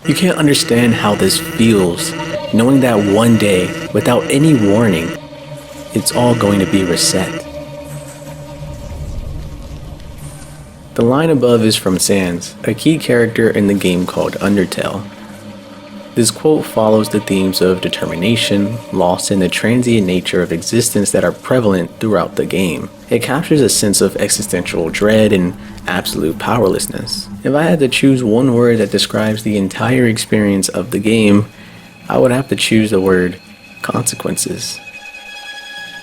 You can't understand how this feels, knowing that one day, without any warning, it's all going to be reset. The line above is from Sans, a key character in the game called Undertale. This quote follows the themes of determination, loss, and the transient nature of existence that are prevalent throughout the game. It captures a sense of existential dread and absolute powerlessness. If I had to choose one word that describes the entire experience of the game, I would have to choose the word consequences.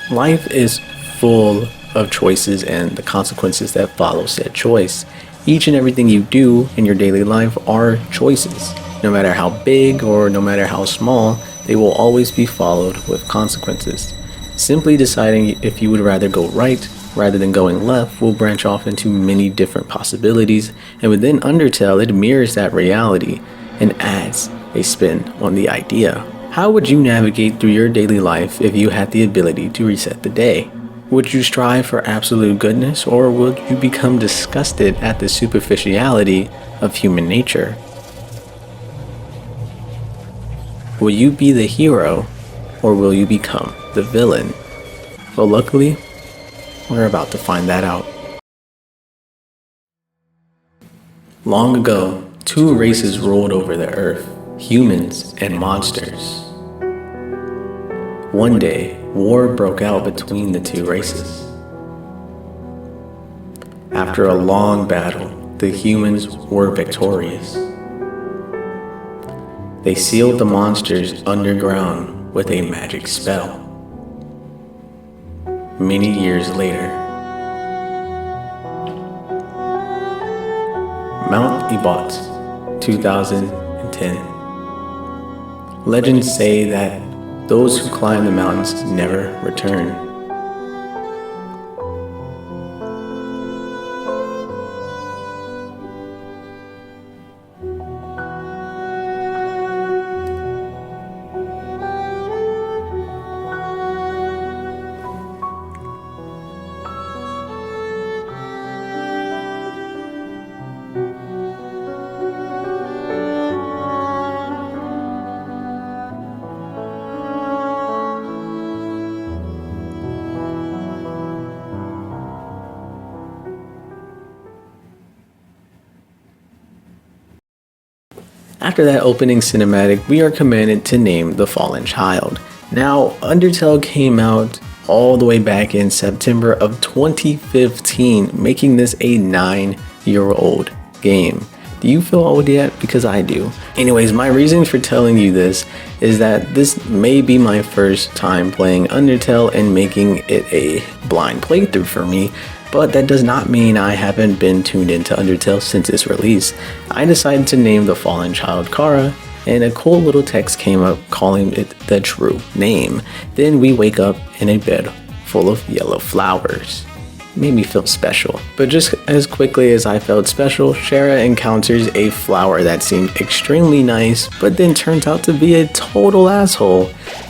Life is full of choices and the consequences that follow said choice. Each and everything you do in your daily life are choices. No matter how big or no matter how small, they will always be followed with consequences. Simply deciding if you would rather go right rather than going left will branch off into many different possibilities, and within Undertale it mirrors that reality and adds a spin on the idea. How would you navigate through your daily life if you had the ability to reset the day? Would you strive for absolute goodness, or would you become disgusted at the superficiality of human nature? Will you be the hero, or will you become the villain? Well, luckily, we're about to find that out. Long ago, two races ruled over the earth, humans and monsters. One day, war broke out between the two races. After a long battle, the humans were victorious. They sealed the monsters underground with a magic spell. Many years later, Mount Ebott, 2010. Legends say that those who climb the mountains never return. After that opening cinematic, we are commanded to name the fallen child. Now, Undertale came out all the way back in September of 2015, making this a 9-year-old game. Do you feel old yet? Because I do. Anyways, my reason for telling you this is that this may be my first time playing Undertale and making it a blind playthrough for me. But that does not mean I haven't been tuned into Undertale since its release. I decided to name the fallen child Kara, and a cool little text came up calling it the true name. Then we wake up in a bed full of yellow flowers. Made me feel special. But just as quickly as I felt special, Shara encounters a flower that seemed extremely nice, but then turns out to be a total asshole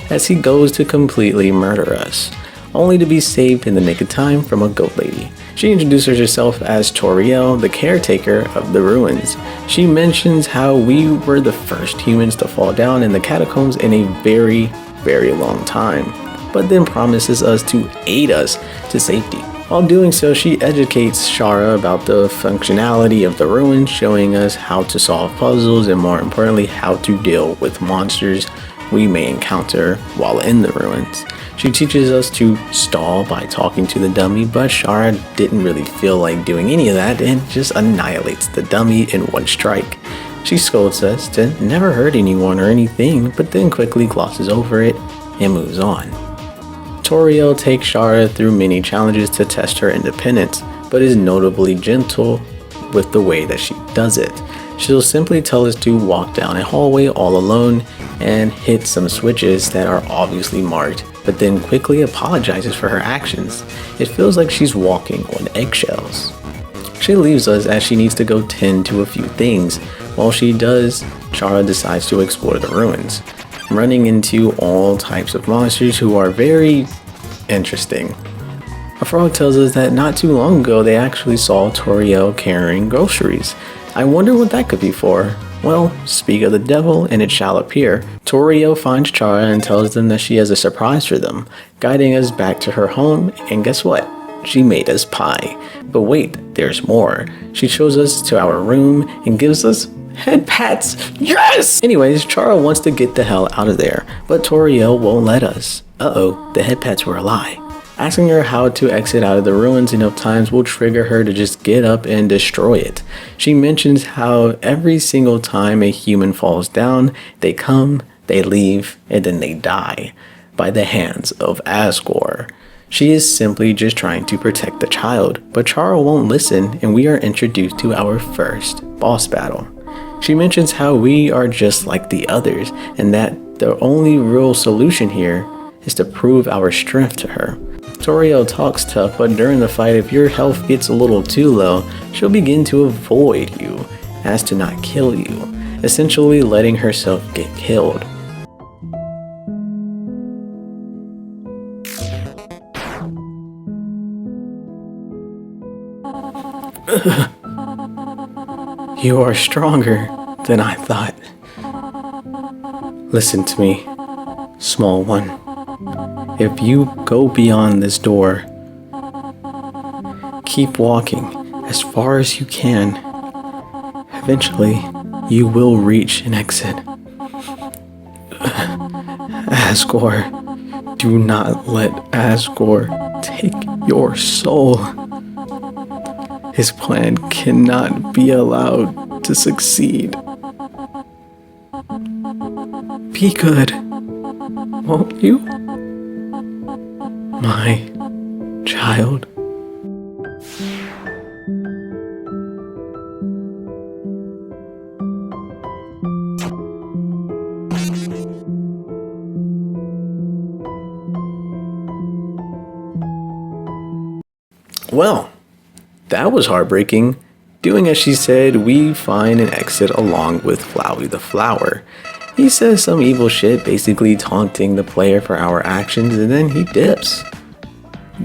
as he goes to completely murder us, only to be saved in the nick of time from a goat lady. She introduces herself as Toriel, the caretaker of the ruins. She mentions how we were the first humans to fall down in the catacombs in a very, very long time, but then promises us to aid us to safety. While doing so, she educates Shara about the functionality of the ruins, showing us how to solve puzzles and, more importantly, how to deal with monsters we may encounter while in the ruins. She teaches us to stall by talking to the dummy, but Shara didn't really feel like doing any of that and just annihilates the dummy in one strike. She scolds us to never hurt anyone or anything, but then quickly glosses over it and moves on. Toriel takes Shara through many challenges to test her independence, but is notably gentle with the way that she does it. She'll simply tell us to walk down a hallway all alone and hit some switches that are obviously marked, but then quickly apologizes for her actions. It feels like she's walking on eggshells. She leaves us as she needs to go tend to a few things. While she does, Shara decides to explore the ruins, running into all types of monsters who are very interesting. A frog tells us that not too long ago they actually saw Toriel carrying groceries. I wonder what that could be for. Well, speak of the devil and it shall appear. Toriel finds Chara and tells them that she has a surprise for them, guiding us back to her home, and guess what? She made us pie. But wait, there's more. She shows us to our room and gives us head pats. Yes! Anyways, Chara wants to get the hell out of there, but Toriel won't let us. Uh-oh, the head pats were a lie. Asking her how to exit out of the ruins enough times will trigger her to just get up and destroy it. She mentions how every single time a human falls down, they come, they leave, and then they die by the hands of Asgore. She is simply just trying to protect the child, but Chara won't listen, and we are introduced to our first boss battle. She mentions how we are just like the others, and that the only real solution here is to prove our strength to her. Toriel talks tough, but during the fight, if your health gets a little too low, she'll begin to avoid you, as to not kill you, essentially letting herself get killed. You are stronger than I thought. Listen to me, small one. If you go beyond this door, keep walking as far as you can. Eventually, you will reach an exit. Asgore, do not let Asgore take your soul. His plan cannot be allowed to succeed. Be good, won't you? My child. Well, that was heartbreaking. Doing as she said, we find an exit along with Flowey the Flower. He says some evil shit, basically taunting the player for our actions, and then he dips.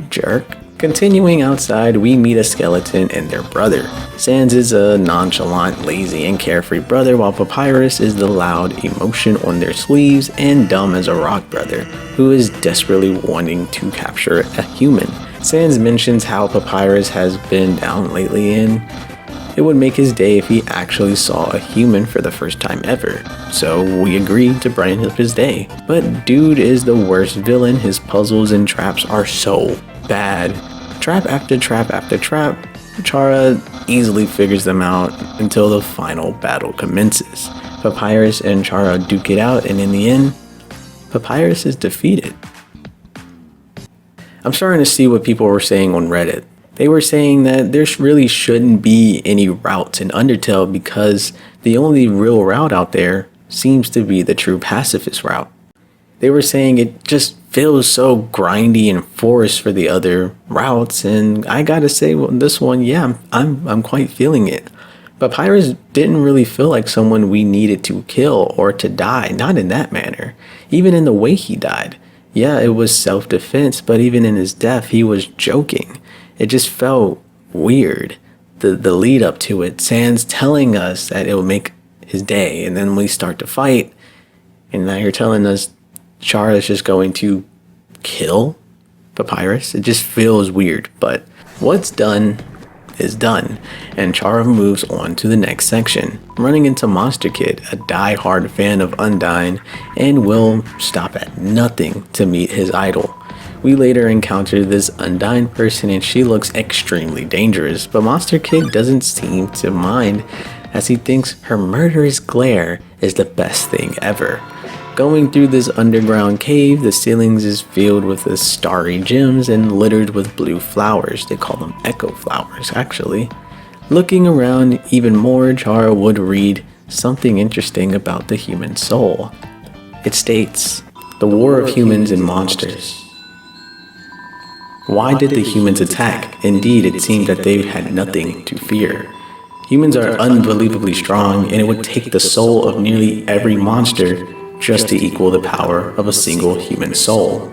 Jerk. Continuing outside, we meet a skeleton and their brother. Sans is a nonchalant, lazy, and carefree brother, while Papyrus is the loud emotion on their sleeves and dumb as a rock brother, who is desperately wanting to capture a human. Sans mentions how Papyrus has been down lately and it would make his day if he actually saw a human for the first time ever. So we agreed to brighten up his day. But dude is the worst villain. His puzzles and traps are so bad. Trap after trap after trap. Chara easily figures them out until the final battle commences. Papyrus and Chara duke it out, and in the end, Papyrus is defeated. I'm starting to see what people were saying on Reddit. They were saying that there really shouldn't be any routes in Undertale because the only real route out there seems to be the true pacifist route. They were saying it just feels so grindy and forced for the other routes, and I gotta say, well, this one, yeah, I'm quite feeling it. Papyrus didn't really feel like someone we needed to kill or to die, not in that manner. Even in the way he died. Yeah, it was self-defense, but even in his death, he was joking. It just felt weird. The lead up to it, Sans telling us that it will make his day, and then we start to fight, and now you're telling us Chara is just going to kill Papyrus. It just feels weird, but what's done is done, and Chara moves on to the next section, running into Monster Kid, a die-hard fan of Undyne, and will stop at nothing to meet his idol. We later encounter this Undyne person and she looks extremely dangerous, but Monster Kid doesn't seem to mind as he thinks her murderous glare is the best thing ever. Going through this underground cave, the ceilings is filled with the starry gems and littered with blue flowers. They call them echo flowers, actually. Looking around even more, Chara would read something interesting about the human soul. It states, "The war of humans and monsters." Why did the humans attack? Indeed, it seemed that they had nothing to fear. Humans are unbelievably strong, and it would take the soul of nearly every monster just to equal the power of a single human soul.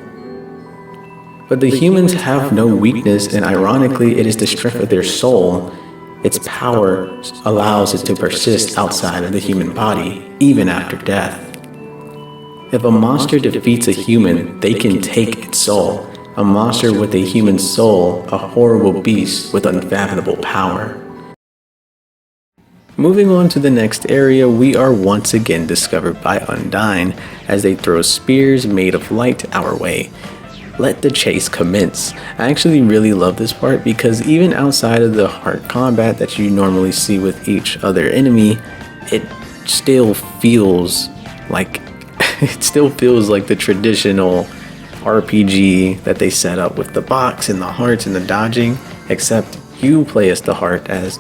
But the humans have no weakness, and ironically, it is the strength of their soul Its power allows it to persist outside of the human body, even after death. If a monster defeats a human, they can take its soul. A monster with a human soul, a horrible beast with unfathomable power. Moving on to the next area, we are once again discovered by Undyne as they throw spears made of light our way. Let the chase commence. I actually really love this part because even outside of the hard combat that you normally see with each other enemy, it still feels like the traditional RPG that they set up with the box and the hearts and the dodging, except you play as the heart as,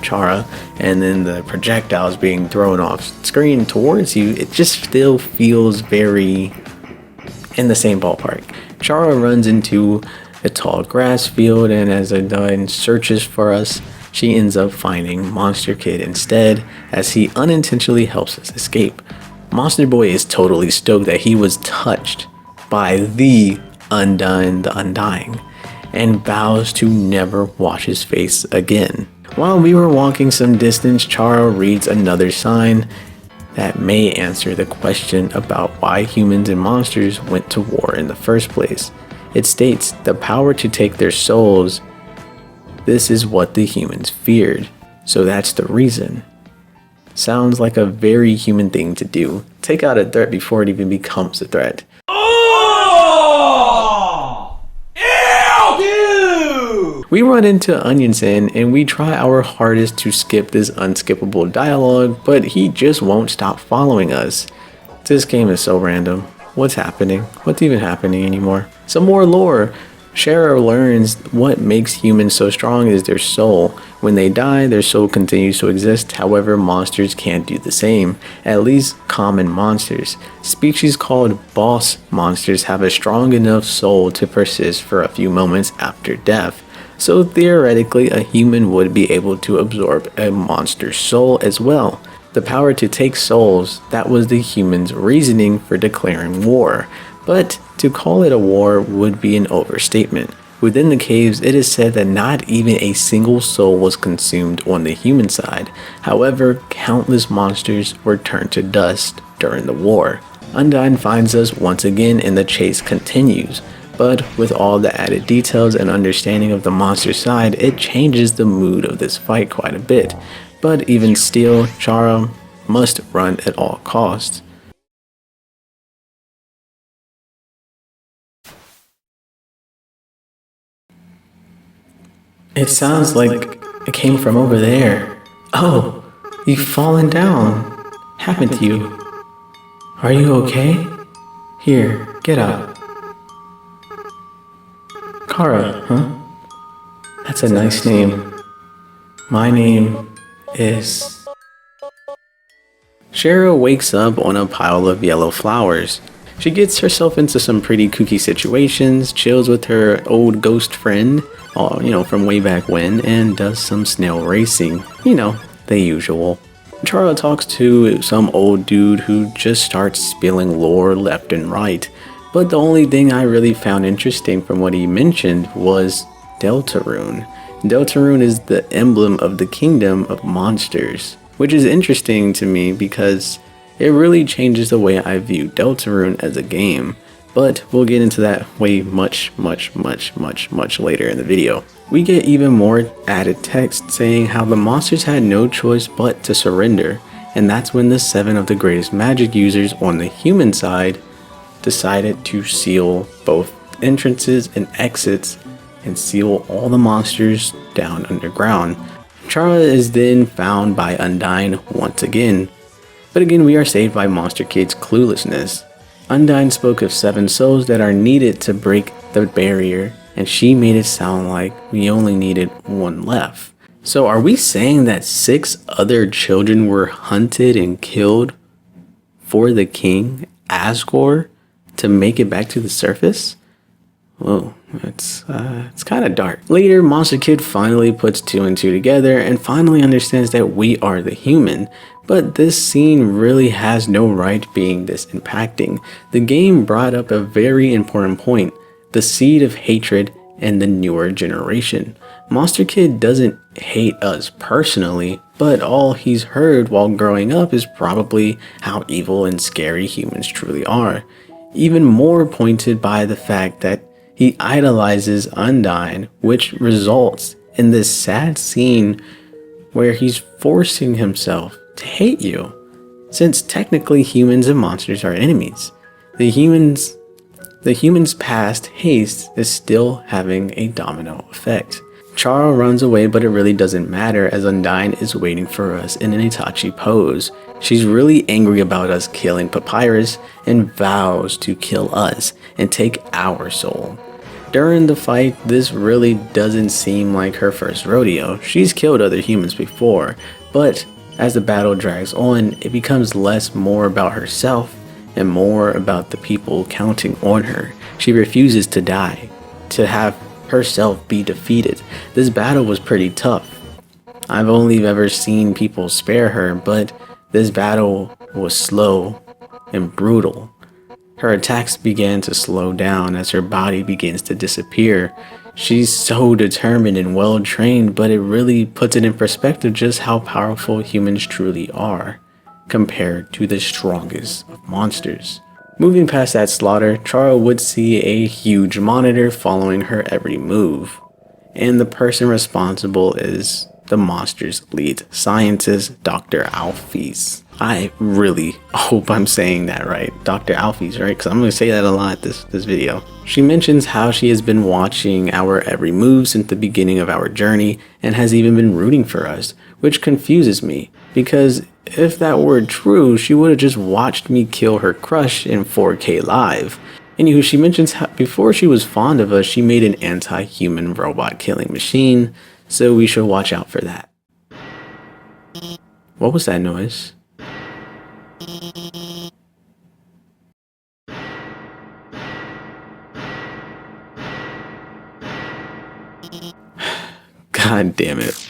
Chara, and then the projectiles being thrown off screen towards you. It just still feels very in the same ballpark. Chara runs into a tall grass field, and as Undyne searches for us, she ends up finding Monster Kid instead, as he unintentionally helps us escape. Monster Boy is totally stoked that he was touched by the Undyne, the Undying, and vows to never wash his face again. While we were walking some distance, Chara reads another sign that may answer the question about why humans and monsters went to war in the first place. It states the power to take their souls. This is what the humans feared, so that's the reason. Sounds like a very human thing to do. Take out a threat before it even becomes a threat. We run into Onion Sand and we try our hardest to skip this unskippable dialogue, but he just won't stop following us. This game is so random. What's happening? What's even happening anymore? Some more lore. Shara learns what makes humans so strong is their soul. When they die, their soul continues to exist. However, monsters can't do the same. At least common monsters. Species called boss monsters have a strong enough soul to persist for a few moments after death. So theoretically, a human would be able to absorb a monster's soul as well. The power to take souls, that was the humans' reasoning for declaring war. But to call it a war would be an overstatement. Within the caves, it is said that not even a single soul was consumed on the human side. However, countless monsters were turned to dust during the war. Undyne finds us once again and the chase continues. But with all the added details and understanding of the monster side, it changes the mood of this fight quite a bit. But even still, Chara must run at all costs. It sounds like it came from over there. Oh, you've fallen down. Happened to you. Are you okay? Here, get up. Kara, huh? That's a nice name. My name is... Shara wakes up on a pile of yellow flowers. She gets herself into some pretty kooky situations, chills with her old ghost friend, from way back when, and does some snail racing. The usual. Chara talks to some old dude who just starts spilling lore left and right. But the only thing I really found interesting from what he mentioned was Deltarune. Deltarune is the emblem of the kingdom of monsters, which is interesting to me because it really changes the way I view Deltarune as a game. But we'll get into that way much later in the video. We get even more added text saying how the monsters had no choice but to surrender, and that's when the 7 of the greatest magic users on the human side decided to seal both entrances and exits and seal all the monsters down underground. Chara is then found by Undyne once again, but again we are saved by Monster Kid's cluelessness. Undyne spoke of 7 souls that are needed to break the barrier, and she made it sound like we only needed 1 left. So are we saying that 6 other children were hunted and killed for the king, Asgore, to make it back to the surface? Whoa, it's kind of dark. Later, Monster Kid finally puts 2 and 2 together and finally understands that we are the human. But this scene really has no right being this impacting. The game brought up a very important point. The seed of hatred and the newer generation. Monster Kid doesn't hate us personally, but all he's heard while growing up is probably how evil and scary humans truly are. Even more pointed by the fact that he idolizes Undyne, which results in this sad scene where he's forcing himself to hate you, since technically humans and monsters are enemies. The human's past haste is still having a domino effect. Chara runs away, but it really doesn't matter as Undyne is waiting for us in an Itachi pose. She's really angry about us killing Papyrus and vows to kill us and take our soul. During the fight, this really doesn't seem like her first rodeo. She's killed other humans before, but as the battle drags on, it becomes more about herself and more about the people counting on her. She refuses to die, to have herself be defeated. This battle was pretty tough. I've only ever seen people spare her, but this battle was slow and brutal. Her attacks began to slow down as her body begins to disappear. She's so determined and well trained, but it really puts it in perspective just how powerful humans truly are compared to the strongest of monsters. Moving past that slaughter, Chara would see a huge monitor following her every move, and the person responsible is the monster's lead scientist, Dr. Alphys. I really hope I'm saying that right. Dr. Alphys, right? Because I'm going to say that a lot this video. She mentions how she has been watching our every move since the beginning of our journey and has even been rooting for us, which confuses me because if that were true, she would have just watched me kill her crush in 4K live. Anywho, she mentions how before she was fond of us, she made an anti-human robot killing machine, so we should watch out for that. What was that noise? God damn it.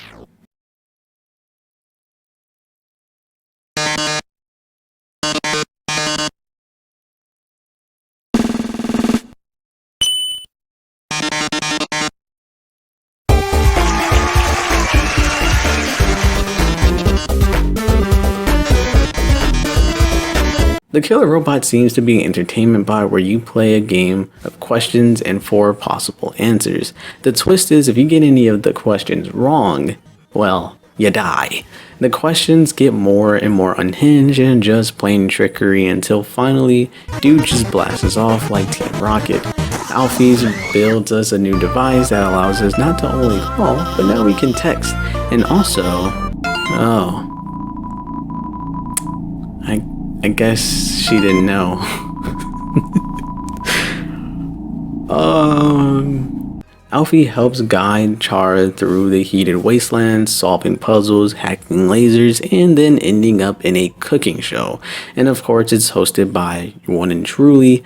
The Killer Robot seems to be an entertainment bot where you play a game of questions and 4 possible answers. The twist is if you get any of the questions wrong, well, you die. The questions get more and more unhinged and just plain trickery until finally, dude just blasts us off like Team Rocket. Alphys builds us a new device that allows us not to only call, but now we can text. And also, I guess she didn't know. Alphys helps guide Chara through the heated wasteland, solving puzzles, hacking lasers, and then ending up in a cooking show. And of course, it's hosted by one and truly,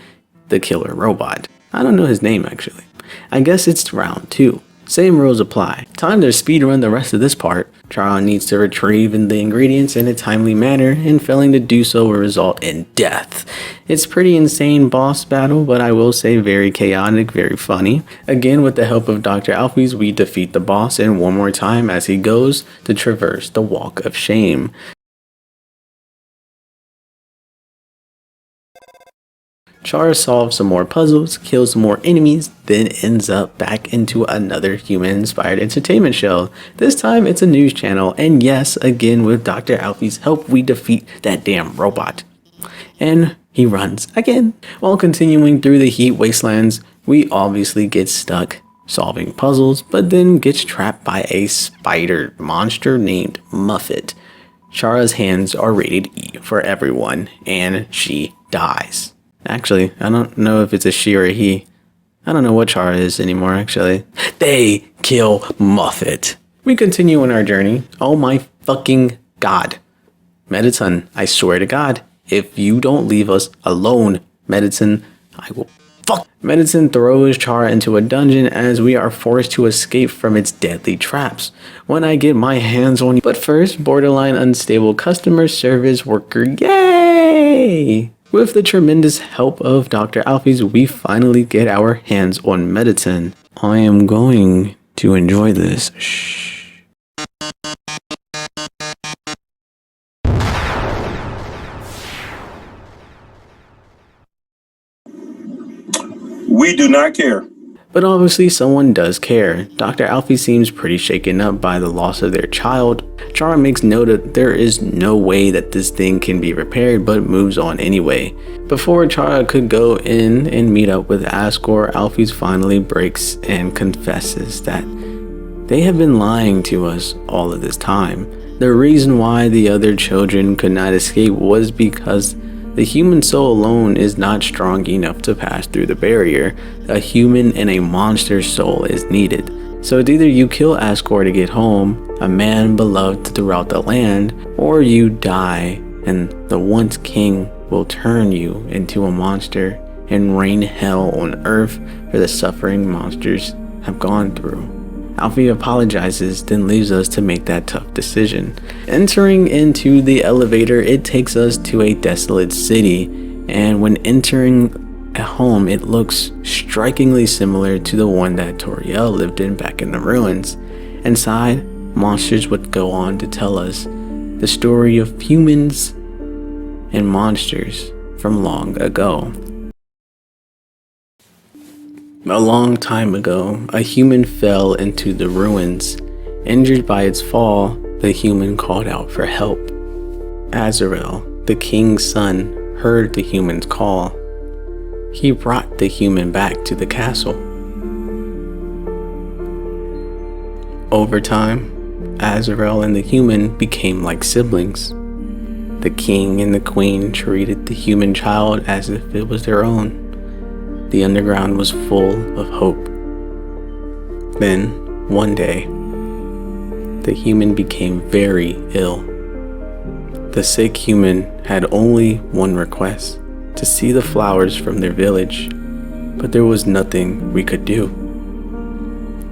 the Killer Robot. I don't know his name actually. I guess it's round 2. Same rules apply. Time to speedrun the rest of this part. Chara needs to retrieve the ingredients in a timely manner, and failing to do so will result in death. It's pretty insane boss battle, but I will say very chaotic, very funny. Again, with the help of Dr. Alphys, we defeat the boss, and one more time as he goes to traverse the Walk of Shame. Chara solves some more puzzles, kills some more enemies, then ends up back into another human-inspired entertainment show. This time it's a news channel, and yes, again with Dr. Alphys' help, we defeat that damn robot. And he runs again. While continuing through the heat wastelands, we obviously get stuck solving puzzles, but then gets trapped by a spider monster named Muffet. Chara's hands are rated E for everyone, and she dies. Actually, I don't know if it's a she or a he. I don't know what Chara is anymore, actually. They kill Muffet. We continue on our journey. Oh my fucking god. Mediton, I swear to God, if you don't leave us alone, Mediton, I will fuck. Mediton throws Chara into a dungeon as we are forced to escape from its deadly traps. When I get my hands on you. But first, borderline unstable customer service worker, yay! With the tremendous help of Dr. Alphys, we finally get our hands on Mediton. I am going to enjoy this. Shh. We do not care. But obviously someone does care. Dr. Alfie seems pretty shaken up by the loss of their child. Chara makes note that there is no way that this thing can be repaired, but moves on anyway. Before Chara could go in and meet up with Asgore, Alfie finally breaks and confesses that they have been lying to us all of this time. The reason why the other children could not escape was because the human soul alone is not strong enough to pass through the barrier. A human and a monster soul is needed. So it's either you kill Asgore to get home, a man beloved throughout the land, or you die and the once king will turn you into a monster and rain hell on earth for the suffering monsters have gone through. Alfie apologizes, then leaves us to make that tough decision. Entering into the elevator, it takes us to a desolate city, and when entering a home, it looks strikingly similar to the one that Toriel lived in back in the ruins. Inside, monsters would go on to tell us the story of humans and monsters from long ago. A long time ago, a human fell into the ruins. Injured by its fall, the human called out for help. Azrael, the king's son, heard the human's call. He brought the human back to the castle. Over time, Azrael and the human became like siblings. The king and the queen treated the human child as if it was their own. The underground was full of hope. Then, one day, the human became very ill. The sick human had only one request: to see the flowers from their village, but there was nothing we could do.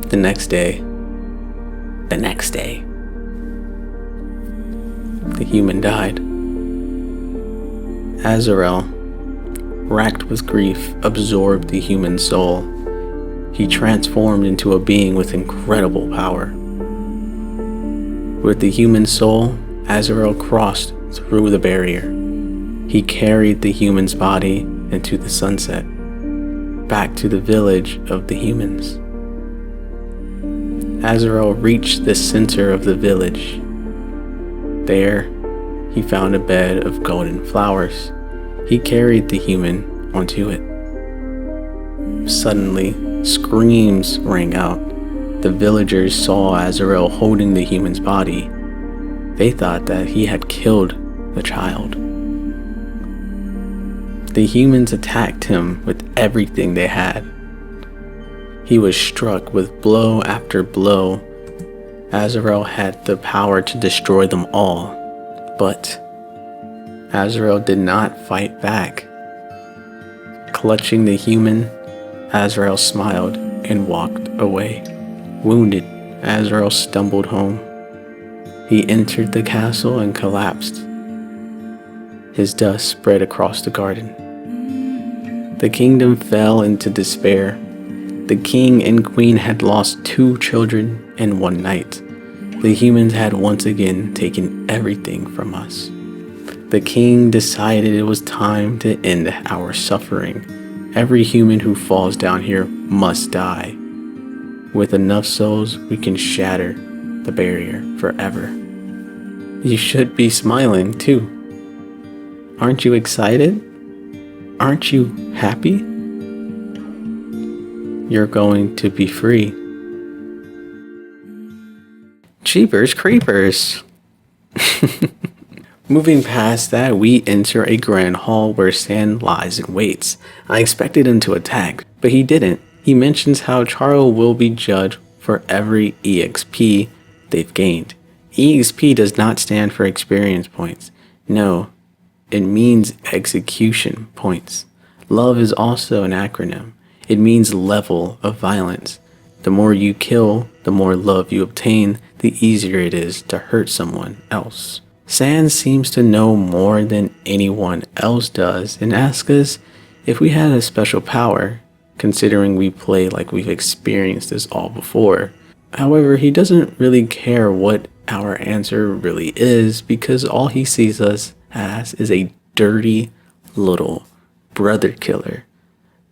The next day, the human died. Azrael, racked with grief, absorbed the human soul. He transformed into a being with incredible power. With the human soul, Azrael crossed through the barrier. He carried the human's body into the sunset, back to the village of the humans. Azrael reached the center of the village. There, he found a bed of golden flowers. He carried the human onto it. Suddenly, screams rang out. The villagers saw Azrael holding the human's body. They thought that he had killed the child. The humans attacked him with everything they had. He was struck with blow after blow. Azrael had the power to destroy them all, but Azrael did not fight back. Clutching the human, Azrael smiled and walked away. Wounded, Azrael stumbled home. He entered the castle and collapsed. His dust spread across the garden. The kingdom fell into despair. The king and queen had lost 2 children in one night. The humans had once again taken everything from us. The king decided it was time to end our suffering. Every human who falls down here must die. With enough souls, we can shatter the barrier forever. You should be smiling too. Aren't you excited? Aren't you happy? You're going to be free. Jeepers creepers. Moving past that, we enter a grand hall where Sand lies and waits. I expected him to attack, but he didn't. He mentions how Chara will be judged for every EXP they've gained. EXP does not stand for experience points. No, it means execution points. Love is also an acronym. It means level of violence. The more you kill, the more love you obtain, the easier it is to hurt someone else. Sand seems to know more than anyone else does and asks us if we had a special power. considering we play like we've experienced this all before. However, he doesn't really care what our answer really is because all he sees us as is a dirty little brother killer.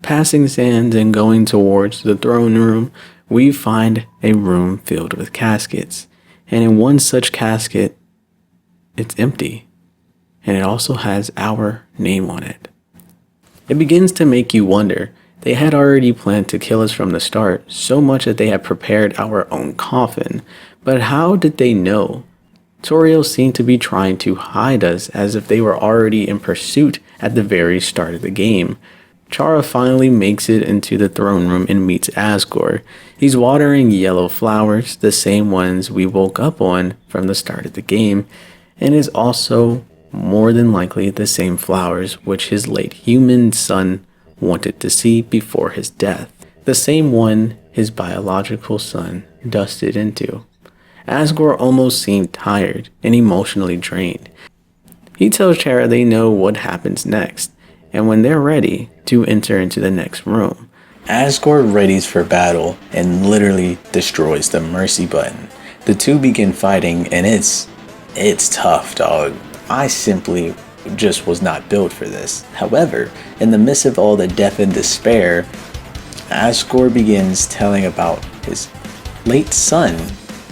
Passing sands and going towards the throne room, we find a room filled with caskets. And in one such casket, it's empty. And it also has our name on it. It begins to make you wonder. They had already planned to kill us from the start, so much that they had prepared our own coffin. But how did they know? Toriel seemed to be trying to hide us as if they were already in pursuit at the very start of the game. Chara finally makes it into the throne room and meets Asgore. He's watering yellow flowers, the same ones we woke up on from the start of the game, and is also more than likely the same flowers which his late human son wanted to see before his death. The same one his biological son dusted into. Asgore almost seemed tired and emotionally drained. He tells Chara they know what happens next, and when they're ready to enter into the next room, Asgore readies for battle and literally destroys the mercy button. The two begin fighting and it's tough, dog. I simply just was not built for this. However, in the midst of all the death and despair, Asgore begins telling about his late son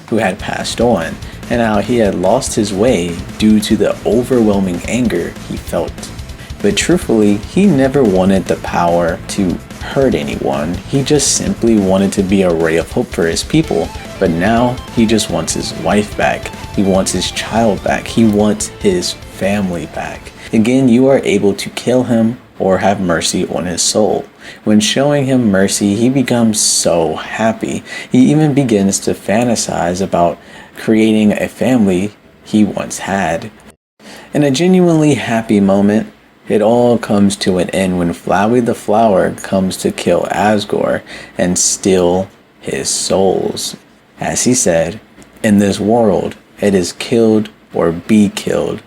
who had passed on and how he had lost his way due to the overwhelming anger he felt. But truthfully, he never wanted the power to hurt anyone. He just simply wanted to be a ray of hope for his people. But now he just wants his wife back. He wants his child back. He wants his family back. Again, you are able to kill him or have mercy on his soul. When showing him mercy, he becomes so happy. He even begins to fantasize about creating a family he once had. In a genuinely happy moment, it all comes to an end when Flowey the Flower comes to kill Asgore and steal his souls. As he said, in this world, it is killed or be killed.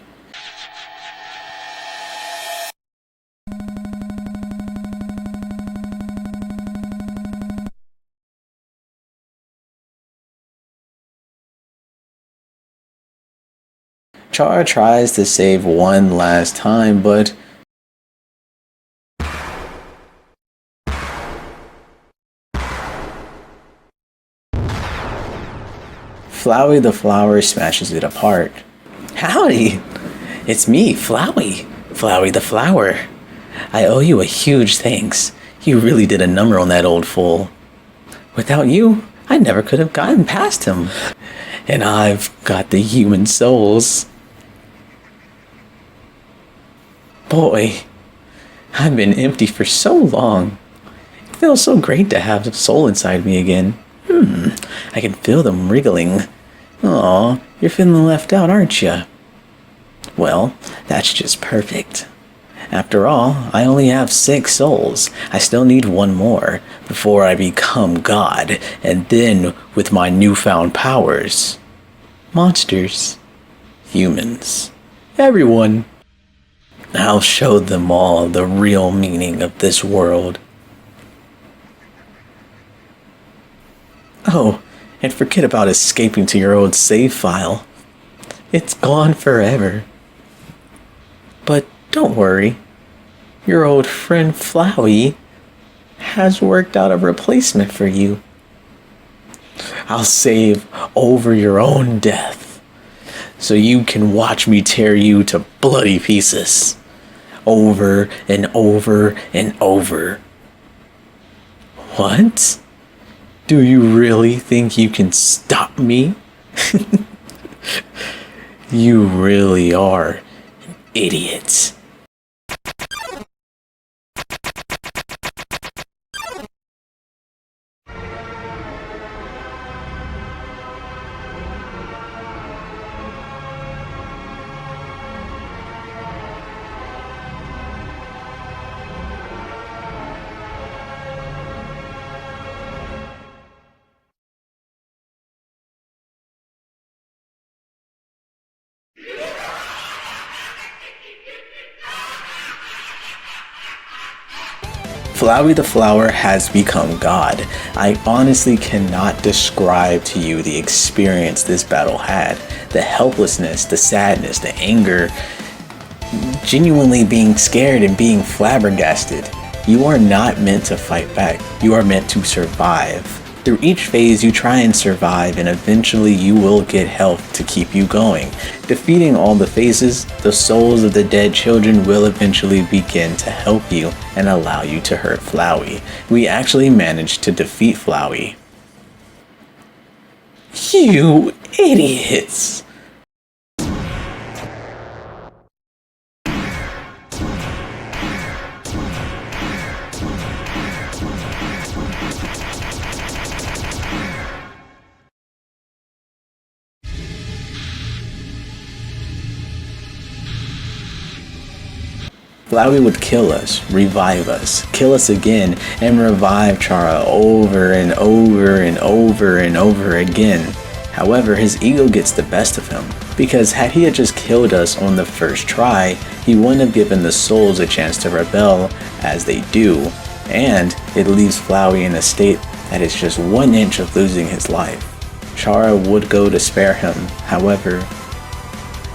Chara tries to save one last time, but Flowey the Flower smashes it apart. Howdy! It's me, Flowey. Flowey the Flower. I owe you a huge thanks. You really did a number on that old fool. Without you, I never could have gotten past him. And I've got the human souls. Boy, I've been empty for so long. It feels so great to have a soul inside me again. I can feel them wriggling. Aw, you're feeling left out, aren't you? Well, that's just perfect. After all, I only have 6 souls. I still need one more before I become God, and then with my newfound powers. Monsters, humans, everyone. I'll show them all the real meaning of this world. Oh, and forget about escaping to your old save file. It's gone forever. But don't worry. Your old friend Flowey has worked out a replacement for you. I'll save over your own death, so you can watch me tear you to bloody pieces. Over and over and over. What? Do you really think you can stop me? You really are an idiot. Flowey the flower has become God. I honestly cannot describe to you the experience this battle had. The helplessness, the sadness, the anger, genuinely being scared and being flabbergasted. You are not meant to fight back. You are meant to survive. Through each phase you try and survive, and eventually you will get health to keep you going. Defeating all the phases, the souls of the dead children will eventually begin to help you and allow you to hurt Flowey. We actually managed to defeat Flowey. You idiots! Flowey would kill us, revive us, kill us again, and revive Chara over and over and over and over again. However, his ego gets the best of him, because had he had just killed us on the first try, he wouldn't have given the souls a chance to rebel as they do, and it leaves Flowey in a state that is just 1 inch of losing his life. Chara would go to spare him, however,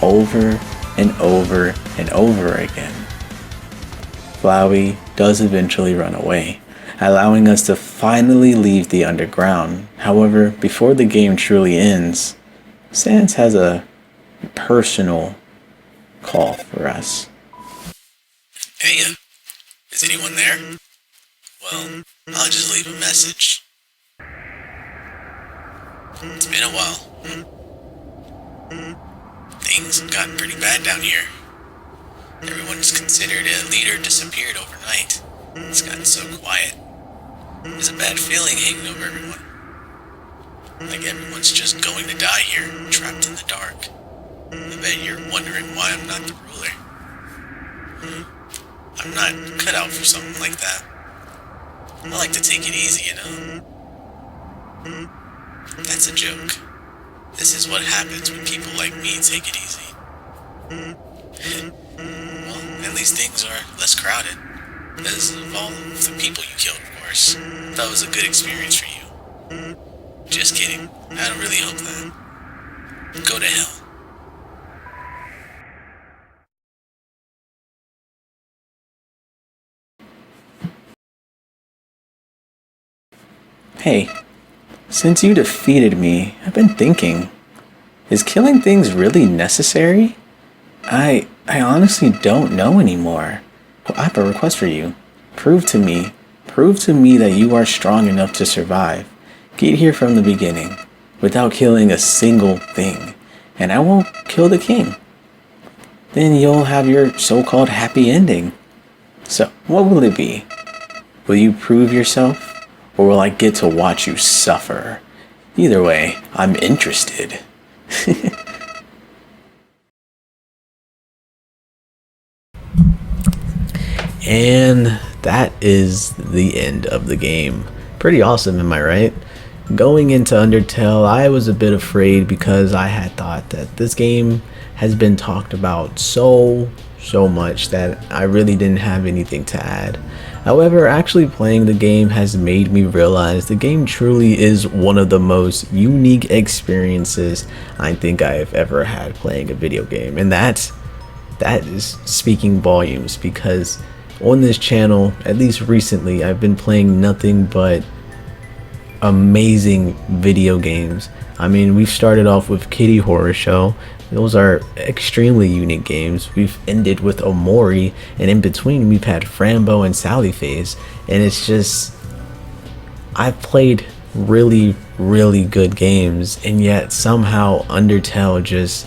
over and over and over again. Flowey does eventually run away, allowing us to finally leave the underground. However, before the game truly ends, Sans has a personal call for us. Hey, is anyone there? Well, I'll just leave a message. It's been a while. Things have gotten pretty bad down here. Everyone's considered a leader disappeared overnight. It's gotten so quiet. There's a bad feeling hanging over everyone. Like everyone's just going to die here, trapped in the dark. I bet you're wondering why I'm not the ruler. I'm not cut out for something like that. I like to take it easy, you know? That's a joke. This is what happens when people like me take it easy. Well, at least things are less crowded. Because of all the people you killed, of course. That was a good experience for you. Just kidding. I don't really hope that. Go to hell. Hey, since you defeated me, I've been thinking, is killing things really necessary? I honestly don't know anymore. I have a request for you. Prove to me that you are strong enough to survive. Get here from the beginning, without killing a single thing, and I won't kill the king. Then you'll have your so-called happy ending. So, what will it be? Will you prove yourself, or will I get to watch you suffer? Either way, I'm interested. And that is the end of the game. Pretty awesome, am I right? Going into Undertale, I was a bit afraid because I had thought that this game has been talked about so much that I really didn't have anything to add. However, actually playing the game has made me realize the game truly is one of the most unique experiences I think I have ever had playing a video game. And that is speaking volumes, because on this channel, at least recently, I've been playing nothing but amazing video games. I mean, we've started off with Kitty Horror Show. Those are extremely unique games. We've ended with Omori, and in between we've had Frambo and Sally Phase. And it's just, I've played really good games, and yet somehow Undertale just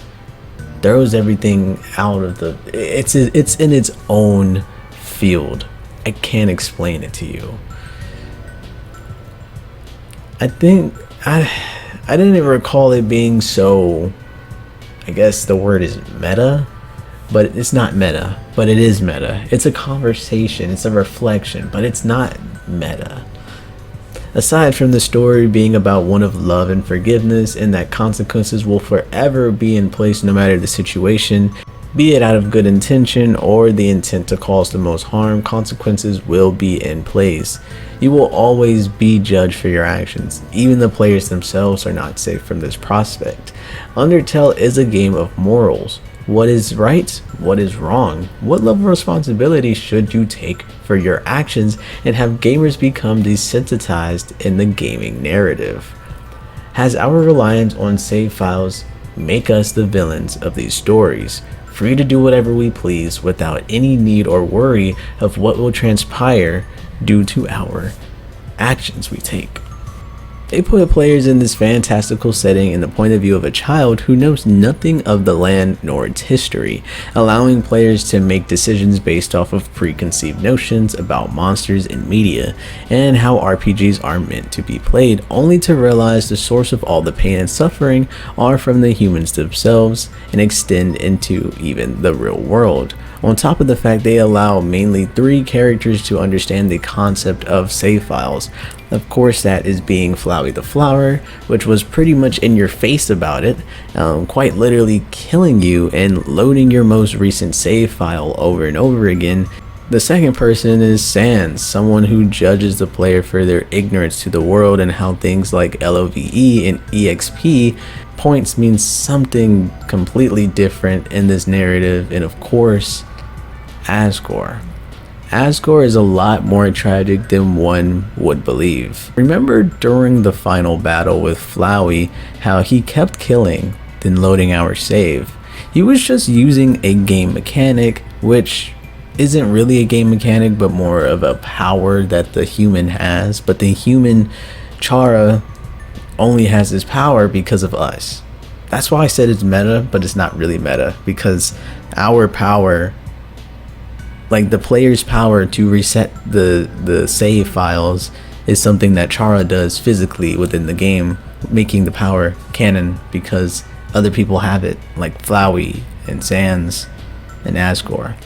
throws everything out of the, it's in its own field. I can't explain it to you. I think I didn't even recall it being so, I guess the word is meta, but it's not meta, but it is meta. It's a conversation, it's a reflection, but it's not meta. Aside from the story being about one of love and forgiveness, and that consequences will forever be in place no matter the situation, Be it out of good intention or the intent to cause the most harm, consequences will be in place. You will always be judged for your actions. Even the players themselves are not safe from this prospect. Undertale is a game of morals. What is right? What is wrong? What level of responsibility should you take for your actions, and have gamers become desensitized in the gaming narrative? Has our reliance on save files make us the villains of these stories, free to do whatever we please without any need or worry of what will transpire due to our actions we take? They put players in this fantastical setting in the point of view of a child who knows nothing of the land nor its history, allowing players to make decisions based off of preconceived notions about monsters and media, and how RPGs are meant to be played, only to realize the source of all the pain and suffering are from the humans themselves and extend into even the real world. On top of the fact they allow mainly 3 characters to understand the concept of save files. Of course, that is being Flowey the Flower, which was pretty much in your face about it, quite literally killing you and loading your most recent save file over and over again. The second person is Sans, someone who judges the player for their ignorance to the world and how things like LOVE and EXP points mean something completely different in this narrative. And of course, Asgore. Asgore is a lot more tragic than one would believe. Remember during the final battle with Flowey, how he kept killing, then loading our save. He was just using a game mechanic, which isn't really a game mechanic, but more of a power that the human has. But the human Chara only has this power because of us. That's why I said it's meta, but it's not really meta, because our power, like the player's power to reset the save files, is something that Chara does physically within the game, making the power canon because other people have it, like Flowey and Sans and Asgore,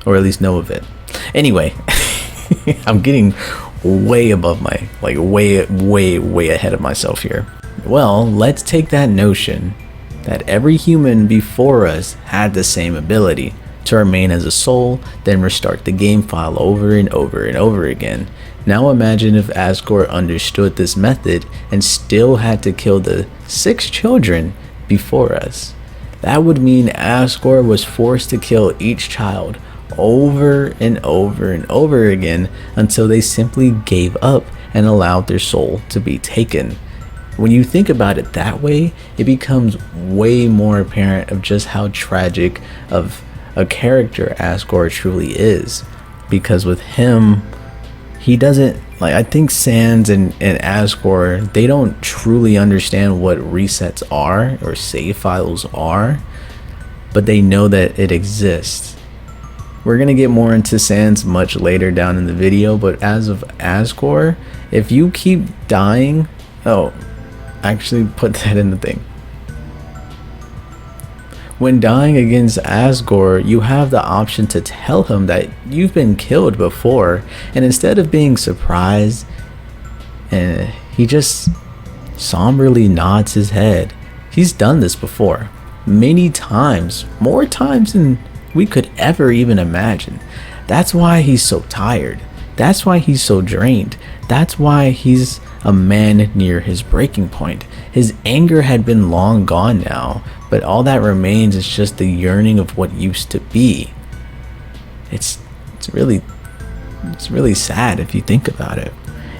or at least know of it. Anyway, I'm getting way above my, like way ahead of myself here. Well, let's take that notion that every human before us had the same ability to remain as a soul, then restart the game file over and over and over again. Now imagine if Asgore understood this method and still had to kill the 6 children before us. That would mean Asgore was forced to kill each child over and over and over again until they simply gave up and allowed their soul to be taken. When you think about it that way, it becomes way more apparent of just how tragic of a character Asgore truly is, because with him, he doesn't, like, I think Sans and Asgore, they don't truly understand what resets are or save files are, but they know that it exists. We're gonna get more into Sans much later down in the video, but as of Asgore, if you keep dying, oh, actually put that in the thing. When dying against Asgore, you have the option to tell him that you've been killed before, and instead of being surprised, he just somberly nods his head. He's done this before, many times, more times than we could ever even imagine. That's why he's so tired. That's why he's so drained. That's why he's a man near his breaking point. His anger had been long gone now, but all that remains is just the yearning of what used to be. It's really sad if you think about it.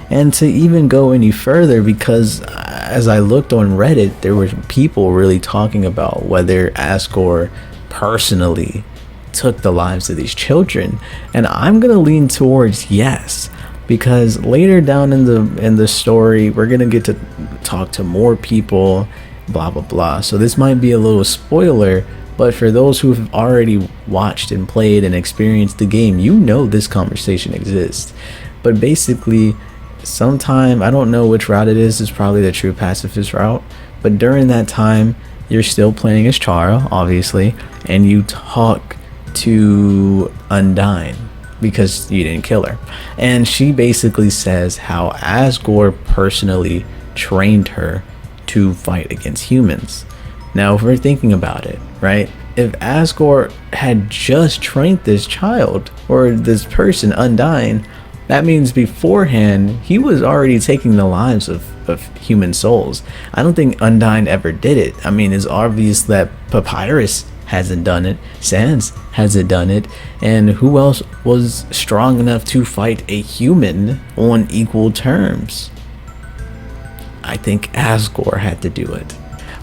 And to even go any further, because as I looked on Reddit, there were people really talking about whether Asgore personally took the lives of these children, and I'm gonna lean towards yes, because later down in the story we're gonna get to talk to more people, blah blah blah. So this might be a little spoiler, but for those who have already watched and played and experienced the game, you know this conversation exists. But basically, sometime, I don't know which route it is, it's probably the true pacifist route, but during that time you're still playing as Chara, obviously, and you talk to Undyne because you didn't kill her, and she basically says how Asgore personally trained her to fight against humans. Now if we're thinking about it, right, if Asgore had just trained this child, or this person, Undyne, that means beforehand he was already taking the lives of human souls. I don't think Undyne ever did it. I mean, it's obvious that Papyrus hasn't done it, Sans hasn't done it, and who else was strong enough to fight a human on equal terms? I think Asgore had to do it.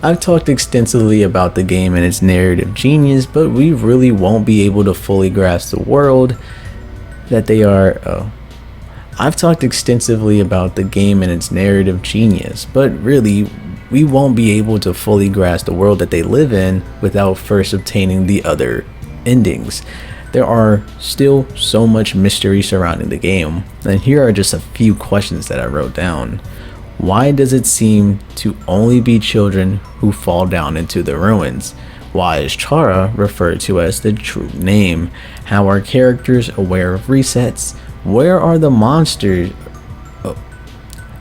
I've talked extensively about the game and its narrative genius, but we really won't be able to fully grasp the world that they are. I've talked extensively about the game and its narrative genius, but really, we won't be able to fully grasp the world that they live in without first obtaining the other endings. There are still so much mystery surrounding the game, and here are just a few questions that I wrote down. Why does it seem to only be children who fall down into the ruins? Why is Chara referred to as the true name? How are characters aware of resets? Where are the monsters?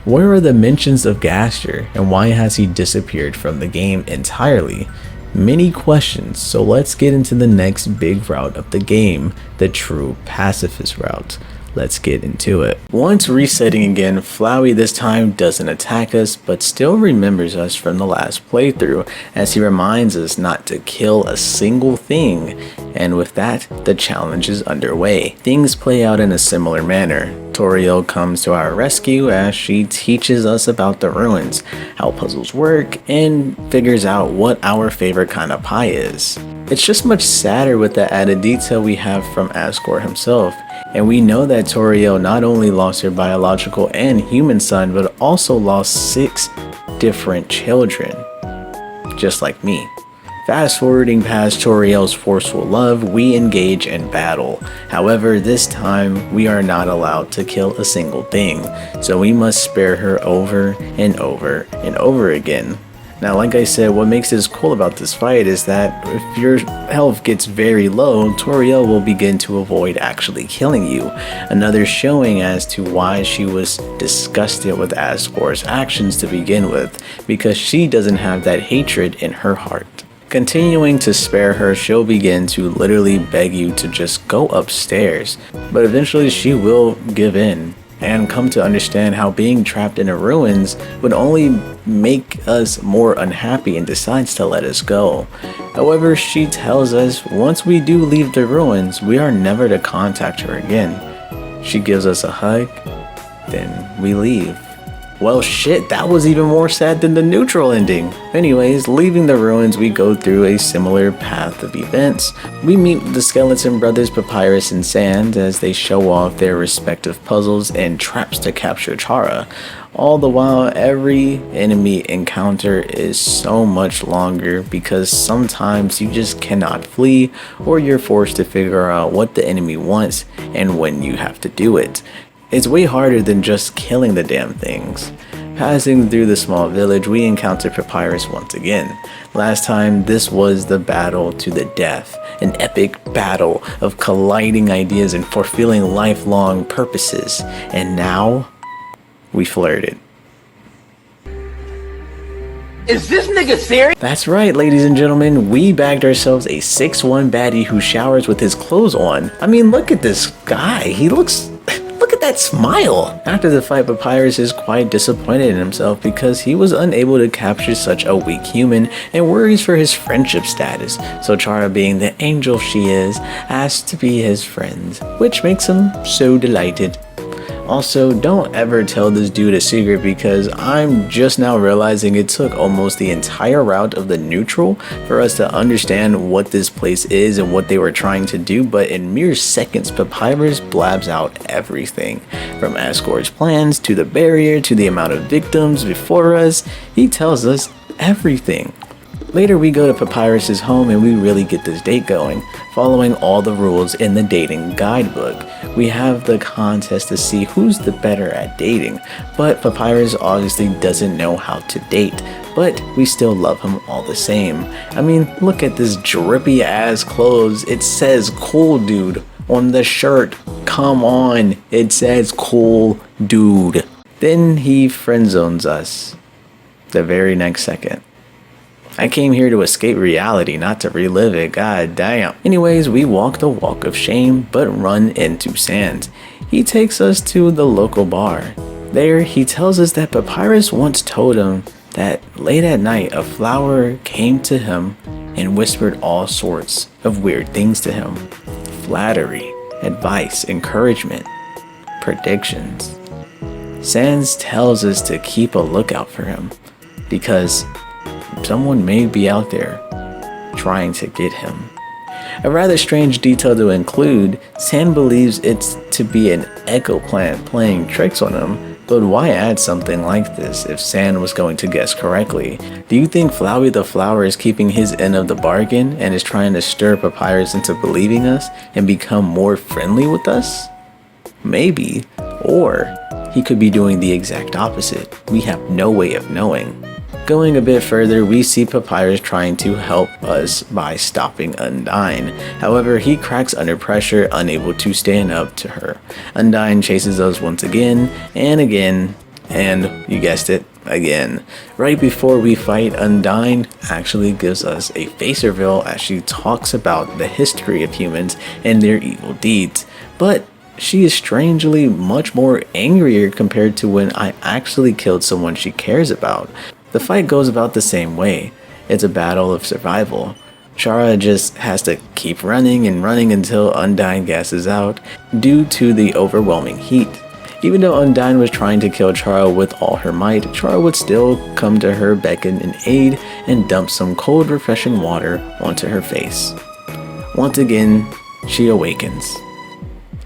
Where are the mentions of Gaster, and why has he disappeared from the game entirely? Many questions, so let's get into the next big route of the game, the true pacifist route. Let's get into it. Once resetting again, Flowey this time doesn't attack us, but still remembers us from the last playthrough, as he reminds us not to kill a single thing, and with that, the challenge is underway. Things play out in a similar manner. Toriel comes to our rescue as she teaches us about the ruins, how puzzles work, and figures out what our favorite kind of pie is. It's just much sadder with the added detail we have from Asgore himself, and we know that Toriel not only lost her biological and human son, but also lost 6 different children, just like me. Fast forwarding past Toriel's forceful love, we engage in battle. However, this time we are not allowed to kill a single thing, so we must spare her over and over and over again. Now, like I said, what makes this cool about this fight is that if your health gets very low, Toriel will begin to avoid actually killing you. Another showing as to why she was disgusted with Asgore's actions to begin with, because she doesn't have that hatred in her heart. Continuing to spare her, she'll begin to literally beg you to just go upstairs, but eventually she will give in and come to understand how being trapped in the ruins would only make us more unhappy and decides to let us go. However, she tells us once we do leave the ruins, we are never to contact her again. She gives us a hug, then we leave. Well shit, that was even more sad than the neutral ending. Anyways, leaving the ruins, we go through a similar path of events. We meet the skeleton brothers Papyrus and Sand as they show off their respective puzzles and traps to capture Chara. All the while, every enemy encounter is so much longer because sometimes you just cannot flee, or you're forced to figure out what the enemy wants and when you have to do it. It's way harder than just killing the damn things. Passing through the small village, we encounter Papyrus once again. Last time, this was the battle to the death, an epic battle of colliding ideas and fulfilling lifelong purposes. And now, we flirted. Is this nigga serious? That's right, ladies and gentlemen, we bagged ourselves a 6'1" baddie who showers with his clothes on. I mean, look at this guy, he looks... Look at that smile! After the fight, Papyrus is quite disappointed in himself because he was unable to capture such a weak human and worries for his friendship status, so Chara, being the angel she is, asks to be his friend, which makes him so delighted. Also, don't ever tell this dude a secret because I'm just now realizing it took almost the entire route of the neutral for us to understand what this place is and what they were trying to do, but in mere seconds, Papyrus blabs out everything. From Asgore's plans, to the barrier, to the amount of victims before us, he tells us everything. Later we go to Papyrus's home and we really get this date going, following all the rules in the dating guidebook. We have the contest to see who's the better at dating, but Papyrus obviously doesn't know how to date, but we still love him all the same. I mean, look at this drippy ass clothes, it says cool dude on the shirt, come on, it says cool dude. Then he friend zones us the very next second. I came here to escape reality, not to relive it, god damn. Anyways, we walk the walk of shame, but run into Sans. He takes us to the local bar. There, he tells us that Papyrus once told him that late at night a flower came to him and whispered all sorts of weird things to him. Flattery, advice, encouragement, predictions. Sans tells us to keep a lookout for him because someone may be out there trying to get him. A rather strange detail to include, Sans believes it's to be an echo plant playing tricks on him, but why add something like this if Sans was going to guess correctly? Do you think Flowey the flower is keeping his end of the bargain and is trying to stir Papyrus into believing us and become more friendly with us? Maybe. Or he could be doing the exact opposite. We have no way of knowing. Going a bit further, we see Papyrus trying to help us by stopping Undyne. However, he cracks under pressure, unable to stand up to her. Undyne chases us once again, and you guessed it, again. Right before we fight, Undyne actually gives us a face reveal as she talks about the history of humans and their evil deeds. But she is strangely much more angrier compared to when I actually killed someone she cares about. The fight goes about the same way. It's a battle of survival. Chara just has to keep running and running until Undyne gasses out due to the overwhelming heat. Even though Undyne was trying to kill Chara with all her might, Chara would still come to her beckon and aid and dump some cold refreshing water onto her face. Once again, she awakens.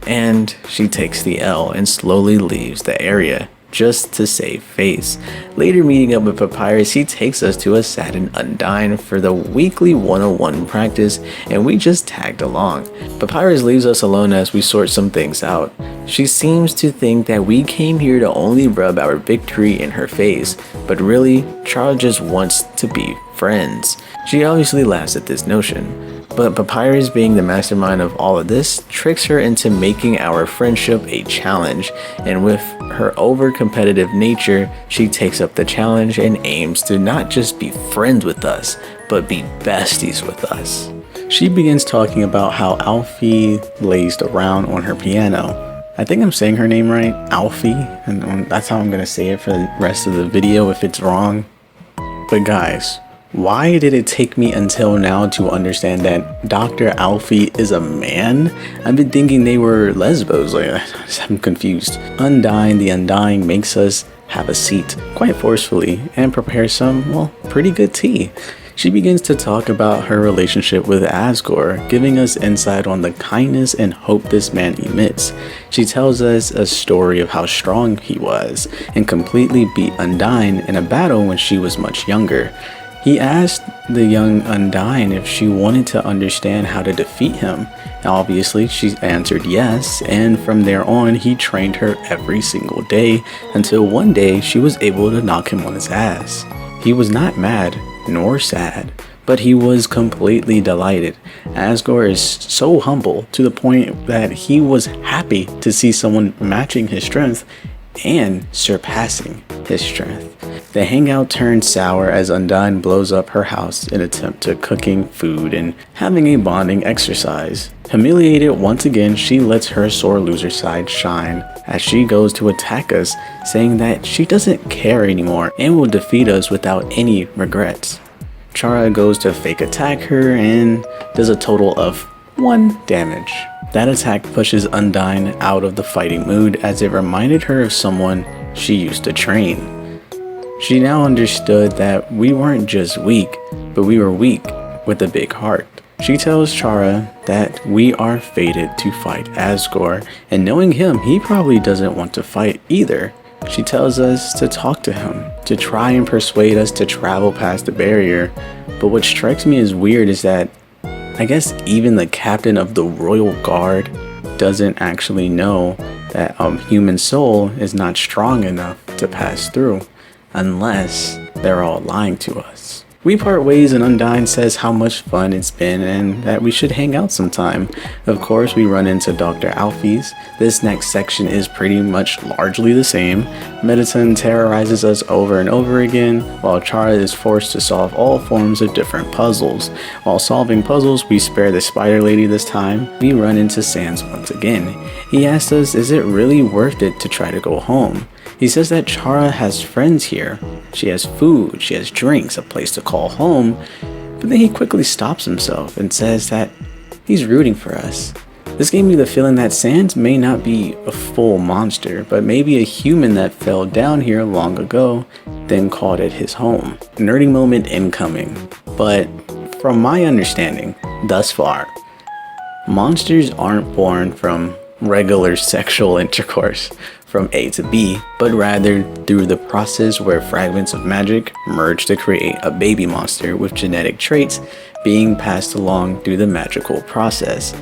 And she takes the L and slowly leaves the area, just to save face. Later meeting up with Papyrus, he takes us to a saddened Undyne for the weekly 101 practice, and we just tagged along. Papyrus leaves us alone as we sort some things out. She seems to think that we came here to only rub our victory in her face, but really, Chara just wants to be friends. She obviously laughs at this notion, but Papyrus, being the mastermind of all of this, tricks her into making our friendship a challenge, and with her over-competitive nature, she takes up the challenge and aims to not just be friends with us, but be besties with us. She begins talking about how Alfie lazed around on her piano. I think I'm saying her name right, Alfie, and that's how I'm gonna say it for the rest of the video if it's wrong. But guys, why did it take me until now to understand that Dr. Alfie is a man? I've been thinking they were lesbos, I'm confused. Undyne the Undying makes us have a seat, quite forcefully, and prepares some, well, pretty good tea. She begins to talk about her relationship with Asgore, giving us insight on the kindness and hope this man emits. She tells us a story of how strong he was, and completely beat Undyne in a battle when she was much younger. He asked the young Undyne if she wanted to understand how to defeat him. Obviously, she answered yes, and from there on, he trained her every single day until one day she was able to knock him on his ass. He was not mad nor sad, but he was completely delighted. Asgore is so humble to the point that he was happy to see someone matching his strength and surpassing his strength. The hangout turns sour as Undyne blows up her house in attempt to cooking food and having a bonding exercise. Humiliated once again, she lets her sore loser side shine as she goes to attack us, saying that she doesn't care anymore and will defeat us without any regrets. Chara goes to fake attack her and does a total of 1 damage. That attack pushes Undyne out of the fighting mood as it reminded her of someone she used to train. She now understood that we weren't just weak, but we were weak with a big heart. She tells Chara that we are fated to fight Asgore, and knowing him, he probably doesn't want to fight either. She tells us to talk to him, to try and persuade us to travel past the barrier, but what strikes me as weird is that I guess even the captain of the Royal Guard doesn't actually know that a human soul is not strong enough to pass through, unless they're all lying to us. We part ways and Undyne says how much fun it's been and that we should hang out sometime. Of course, we run into Dr. Alphys. This next section is pretty much largely the same. Medicine terrorizes us over and over again, while Chara is forced to solve all forms of different puzzles. While solving puzzles, we spare the spider lady this time. We run into Sans once again. He asks us, is it really worth it to try to go home? He says that Chara has friends here. She has food, she has drinks, a place to call home, but then he quickly stops himself and says that he's rooting for us. This gave me the feeling that Sans may not be a full monster, but maybe a human that fell down here long ago, then called it his home. Nerding moment incoming, but from my understanding, thus far, monsters aren't born from regular sexual intercourse from A to B, but rather through the process where fragments of magic merge to create a baby monster with genetic traits being passed along through the magical process.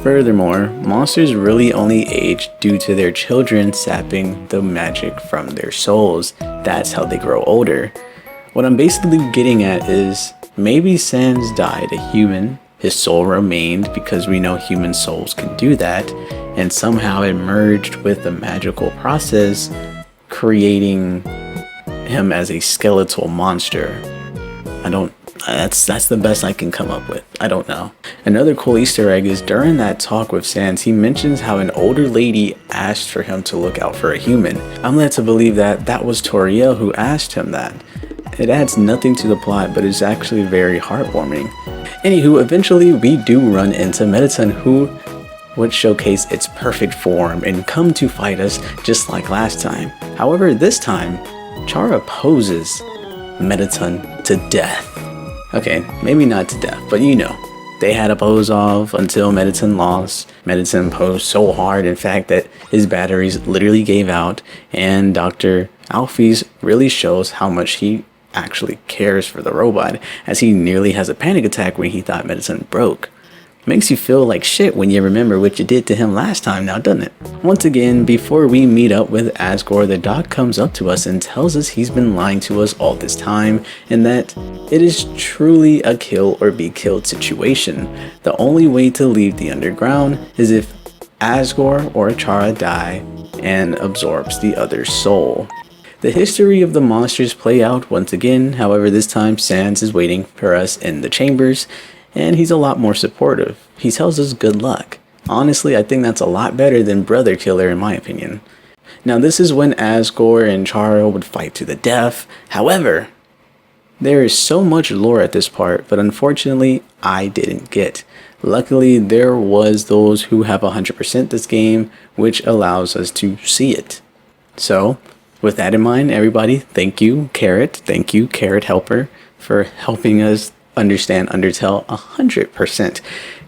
Furthermore, monsters really only age due to their children sapping the magic from their souls. That's how they grow older. What I'm basically getting at is maybe Sans died a human, his soul remained because we know human souls can do that, and somehow it merged with the magical process, creating him as a skeletal monster. That's the best I can come up with. I don't know. Another cool Easter egg is during that talk with Sans, he mentions how an older lady asked for him to look out for a human. I'm led to believe that that was Toriel who asked him that. It adds nothing to the plot, but it's actually very heartwarming. Anywho, eventually we do run into Medicine, who would showcase its perfect form and come to fight us just like last time. However, this time, Chara poses Medicine to death. Okay, maybe not to death, but you know, they had a pose off until Medicine lost. Medicine posed so hard, in fact, that his batteries literally gave out, and Dr. Alphys really shows how much he actually cares for the robot, as he nearly has a panic attack when he thought Medicine broke. Makes you feel like shit when you remember what you did to him last time now, doesn't it? Once again, before we meet up with Asgore, the doc comes up to us and tells us he's been lying to us all this time and that it is truly a kill or be killed situation. The only way to leave the underground is if Asgore or Chara die and absorbs the other's soul. The history of the monsters play out once again, however this time Sans is waiting for us in the chambers, and he's a lot more supportive. He tells us good luck. Honestly, I think that's a lot better than Brother Killer in my opinion. Now this is when Asgore and Chara would fight to the death. However, there is so much lore at this part, but unfortunately I didn't get. Luckily there was those who have 100% this game, which allows us to see it. So with that in mind, everybody, thank you Carrot, thank you Carrot Helper for helping us understand Undertale 100%.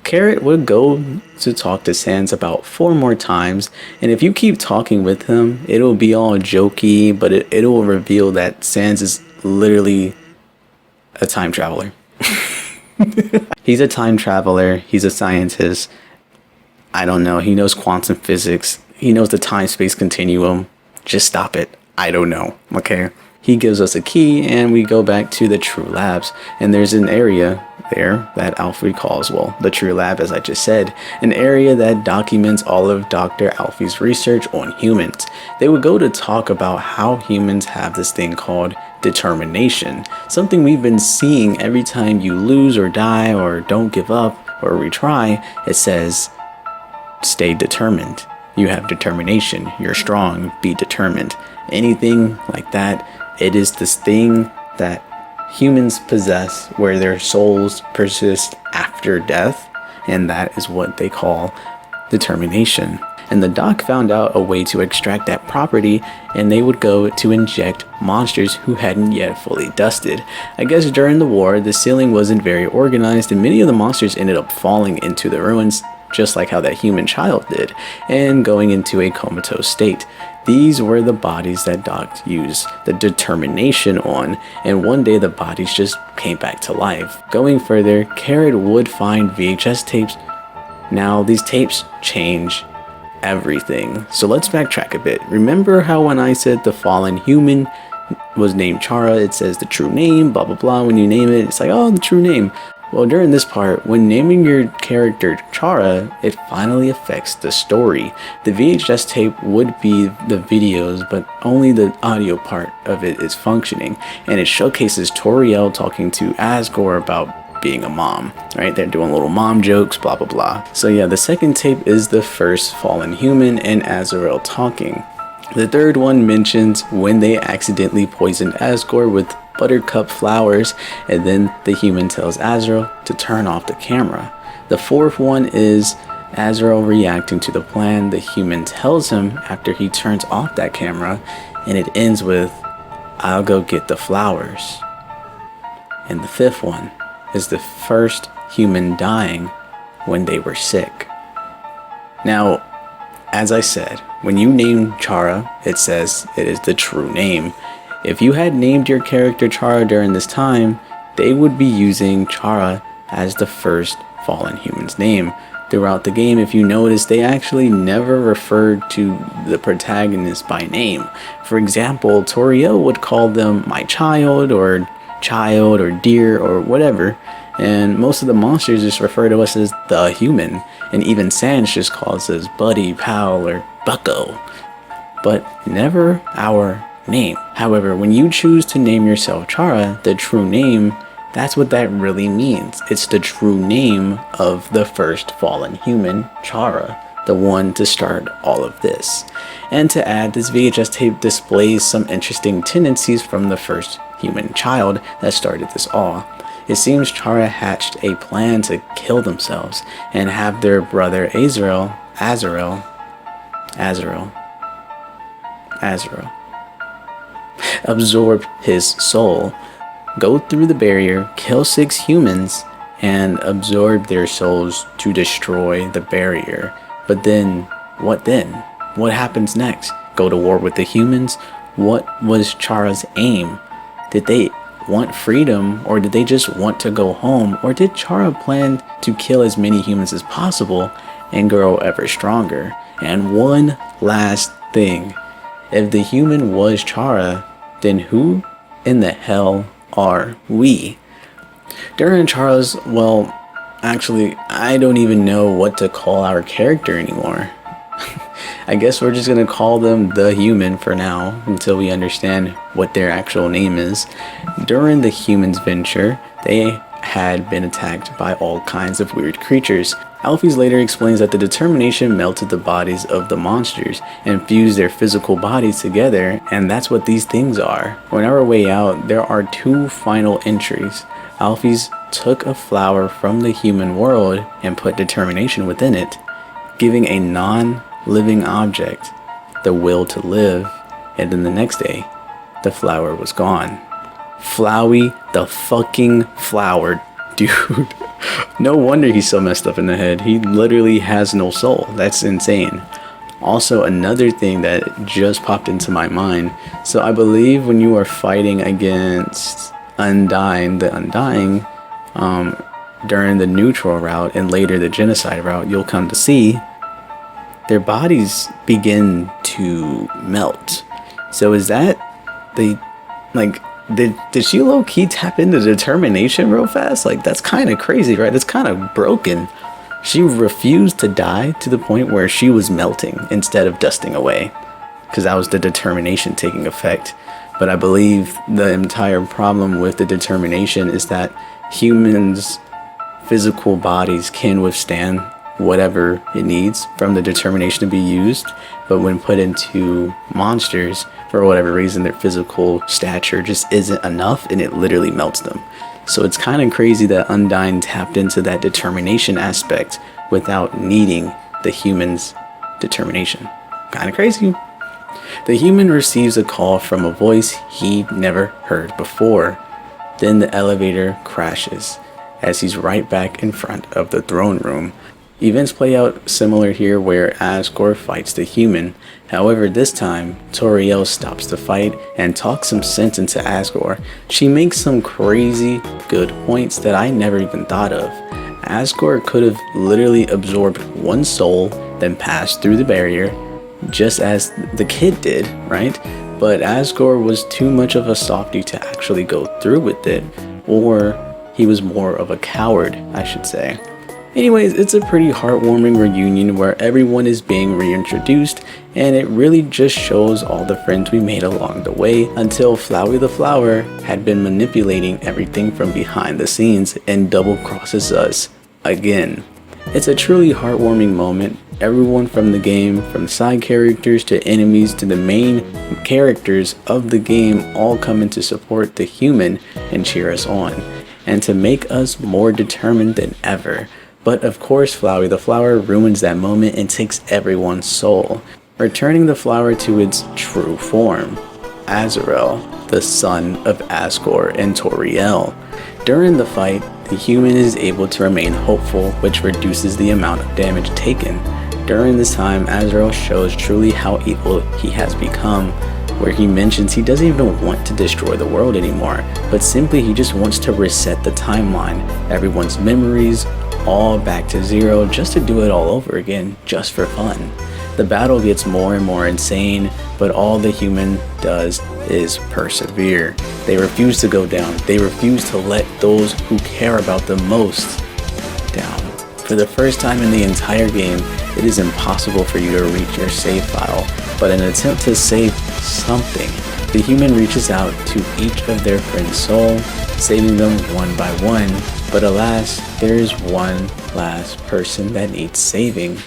Carrot would go to talk to Sans about 4 more times, and if you keep talking with him, it'll be all jokey, but it'll reveal that Sans is literally a time traveler. He's a time traveler, he's a scientist. I don't know, he knows quantum physics, he knows the time-space continuum. Just stop it. I don't know, okay? He gives us a key and we go back to the True Labs, and there's an area there that Alfred calls, well, the True Lab, as I just said, an area that documents all of Dr. Alfie's research on humans. They would go to talk about how humans have this thing called determination, something we've been seeing every time you lose or die or don't give up or retry. It says, stay determined. You have determination. You're strong. Be determined. Anything like that. It is this thing that humans possess where their souls persist after death, and that is what they call determination. And the doc found out a way to extract that property, and they would go to inject monsters who hadn't yet fully dusted. I guess during the war, the ceiling wasn't very organized, and many of the monsters ended up falling into the ruins, just like how that human child did, and going into a comatose state. These were the bodies that Doc used the determination on, and one day the bodies just came back to life. Going further, Carrot would find VHS tapes. Now these tapes change everything. So let's backtrack a bit. Remember how when I said the fallen human was named Chara, it says the true name, blah blah blah. When you name it, it's like, oh, the true name. Well, during this part, when naming your character Chara, it finally affects the story. The VHS tape would be the videos, but only the audio part of it is functioning, and it showcases Toriel talking to Asgore about being a mom, right? They're doing little mom jokes, blah blah blah. So yeah, the second tape is the first fallen human and Azrael talking. The third one mentions when they accidentally poisoned Asgore with buttercup flowers, and then the human tells Azrael to turn off the camera. The fourth one is Azrael reacting to the plan the human tells him after he turns off that camera, and it ends with, "I'll go get the flowers." And the fifth one is the first human dying when they were sick. Now, as I said, when you name Chara, it says it is the true name. If you had named your character Chara during this time, they would be using Chara as the first fallen human's name. Throughout the game, if you notice, they actually never referred to the protagonist by name. For example, Toriel would call them my child or dear or whatever, and most of the monsters just refer to us as the human, and even Sans just calls us buddy, pal, or bucko, but never our name. However, when you choose to name yourself Chara, the true name, that's what that really means. It's the true name of the first fallen human, Chara, the one to start all of this. And to add, this VHS tape displays some interesting tendencies from the first human child that started this all. It seems Chara hatched a plan to kill themselves and have their brother Azrael absorb his soul, go through the barrier, kill 6 humans, and absorb their souls to destroy the barrier. But then, what then? What happens next? Go to war with the humans? What was Chara's aim? Did they want freedom, or did they just want to go home? Or did Chara plan to kill as many humans as possible and grow ever stronger? And one last thing. If the human was Chara, then who in the hell are we? During Chara's, well, actually, I don't even know what to call our character anymore. I guess we're just gonna call them the human for now until we understand what their actual name is. During the humans' venture, they had been attacked by all kinds of weird creatures. Alphys later explains that the determination melted the bodies of the monsters and fused their physical bodies together, and that's what these things are. On our way out, there are 2 final entries. Alphys took a flower from the human world and put determination within it, giving a non-living object the will to live, and then the next day, the flower was gone. Flowey the fucking flower, dude. No wonder he's so messed up in the head. He literally has no soul. That's insane. Also, another thing that just popped into my mind. So I believe when you are fighting against the Undying, during the neutral route and later the genocide route, you'll come to see their bodies begin to melt. So is that did she low-key tap into determination real fast? Like, that's kind of crazy, right? That's kind of broken. She refused to die to the point where she was melting instead of dusting away, because that was the determination taking effect. But I believe the entire problem with the determination is that humans' physical bodies can withstand whatever it needs from the determination to be used, but when put into monsters, for whatever reason, their physical stature just isn't enough and it literally melts them. So it's kind of crazy that Undyne tapped into that determination aspect without needing the human's determination. Kind of crazy. The human receives a call from a voice he never heard before. Then the elevator crashes as he's right back in front of the throne room. Events play out similar here, where Asgore fights the human. However, this time, Toriel stops the fight and talks some sense into Asgore. She makes some crazy good points that I never even thought of. Asgore could have literally absorbed one soul, then passed through the barrier, just as the kid did, right? but Asgore was too much of a softie to actually go through with it, or he was more of a coward, I should say. Anyways, it's a pretty heartwarming reunion where everyone is being reintroduced, and it really just shows all the friends we made along the way until Flowey the Flower had been manipulating everything from behind the scenes and double crosses us again. It's a truly heartwarming moment. Everyone from the game, from side characters to enemies to the main characters of the game, all come in to support the human and cheer us on, and to make us more determined than ever. But of course, Flowey the Flower ruins that moment and takes everyone's soul, returning the flower to its true form, Azrael, the son of Asgore and Toriel. During the fight, the human is able to remain hopeful, which reduces the amount of damage taken. During this time, Azrael shows truly how evil he has become, where he mentions he doesn't even want to destroy the world anymore, but simply he just wants to reset the timeline, everyone's memories, all back to zero, just to do it all over again, just for fun. The battle gets more and more insane, but all the human does is persevere. They refuse to go down. They refuse to let those who care about them most down. For the first time in the entire game, it is impossible for you to reach your save file, but in an attempt to save something, the human reaches out to each of their friend's soul, saving them one by one. But alas, there is one last person that needs saving.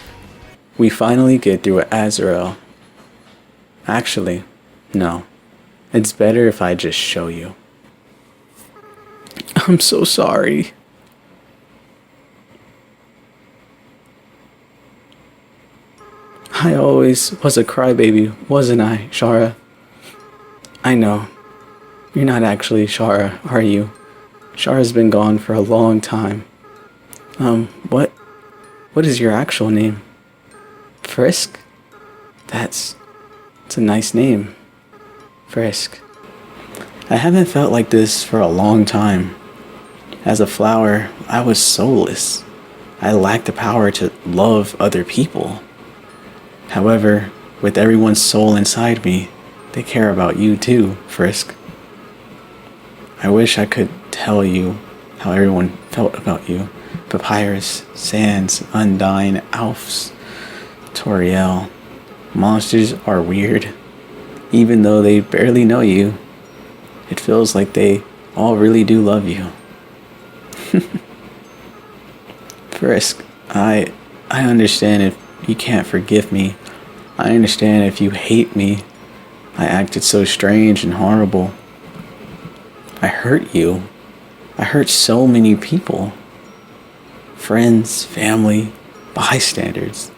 We finally get through Azrael. Actually, no. It's better if I just show you. I'm so sorry. I always was a crybaby, wasn't I, Shara? I know. You're not actually Shara, are you? Shara's been gone for a long time. What is your actual name? Frisk? It's a nice name. Frisk. I haven't felt like this for a long time. As a flower, I was soulless. I lacked the power to love other people. However, with everyone's soul inside me, they care about you too, Frisk. I wish I could tell you how everyone felt about you. Papyrus, Sans, Undyne, Alfs, Toriel. Monsters are weird. Even though they barely know you, it feels like they all really do love you. Frisk, I understand if you can't forgive me. I understand if you hate me. I acted so strange and horrible. I hurt you. I hurt so many people. Friends, family, bystanders.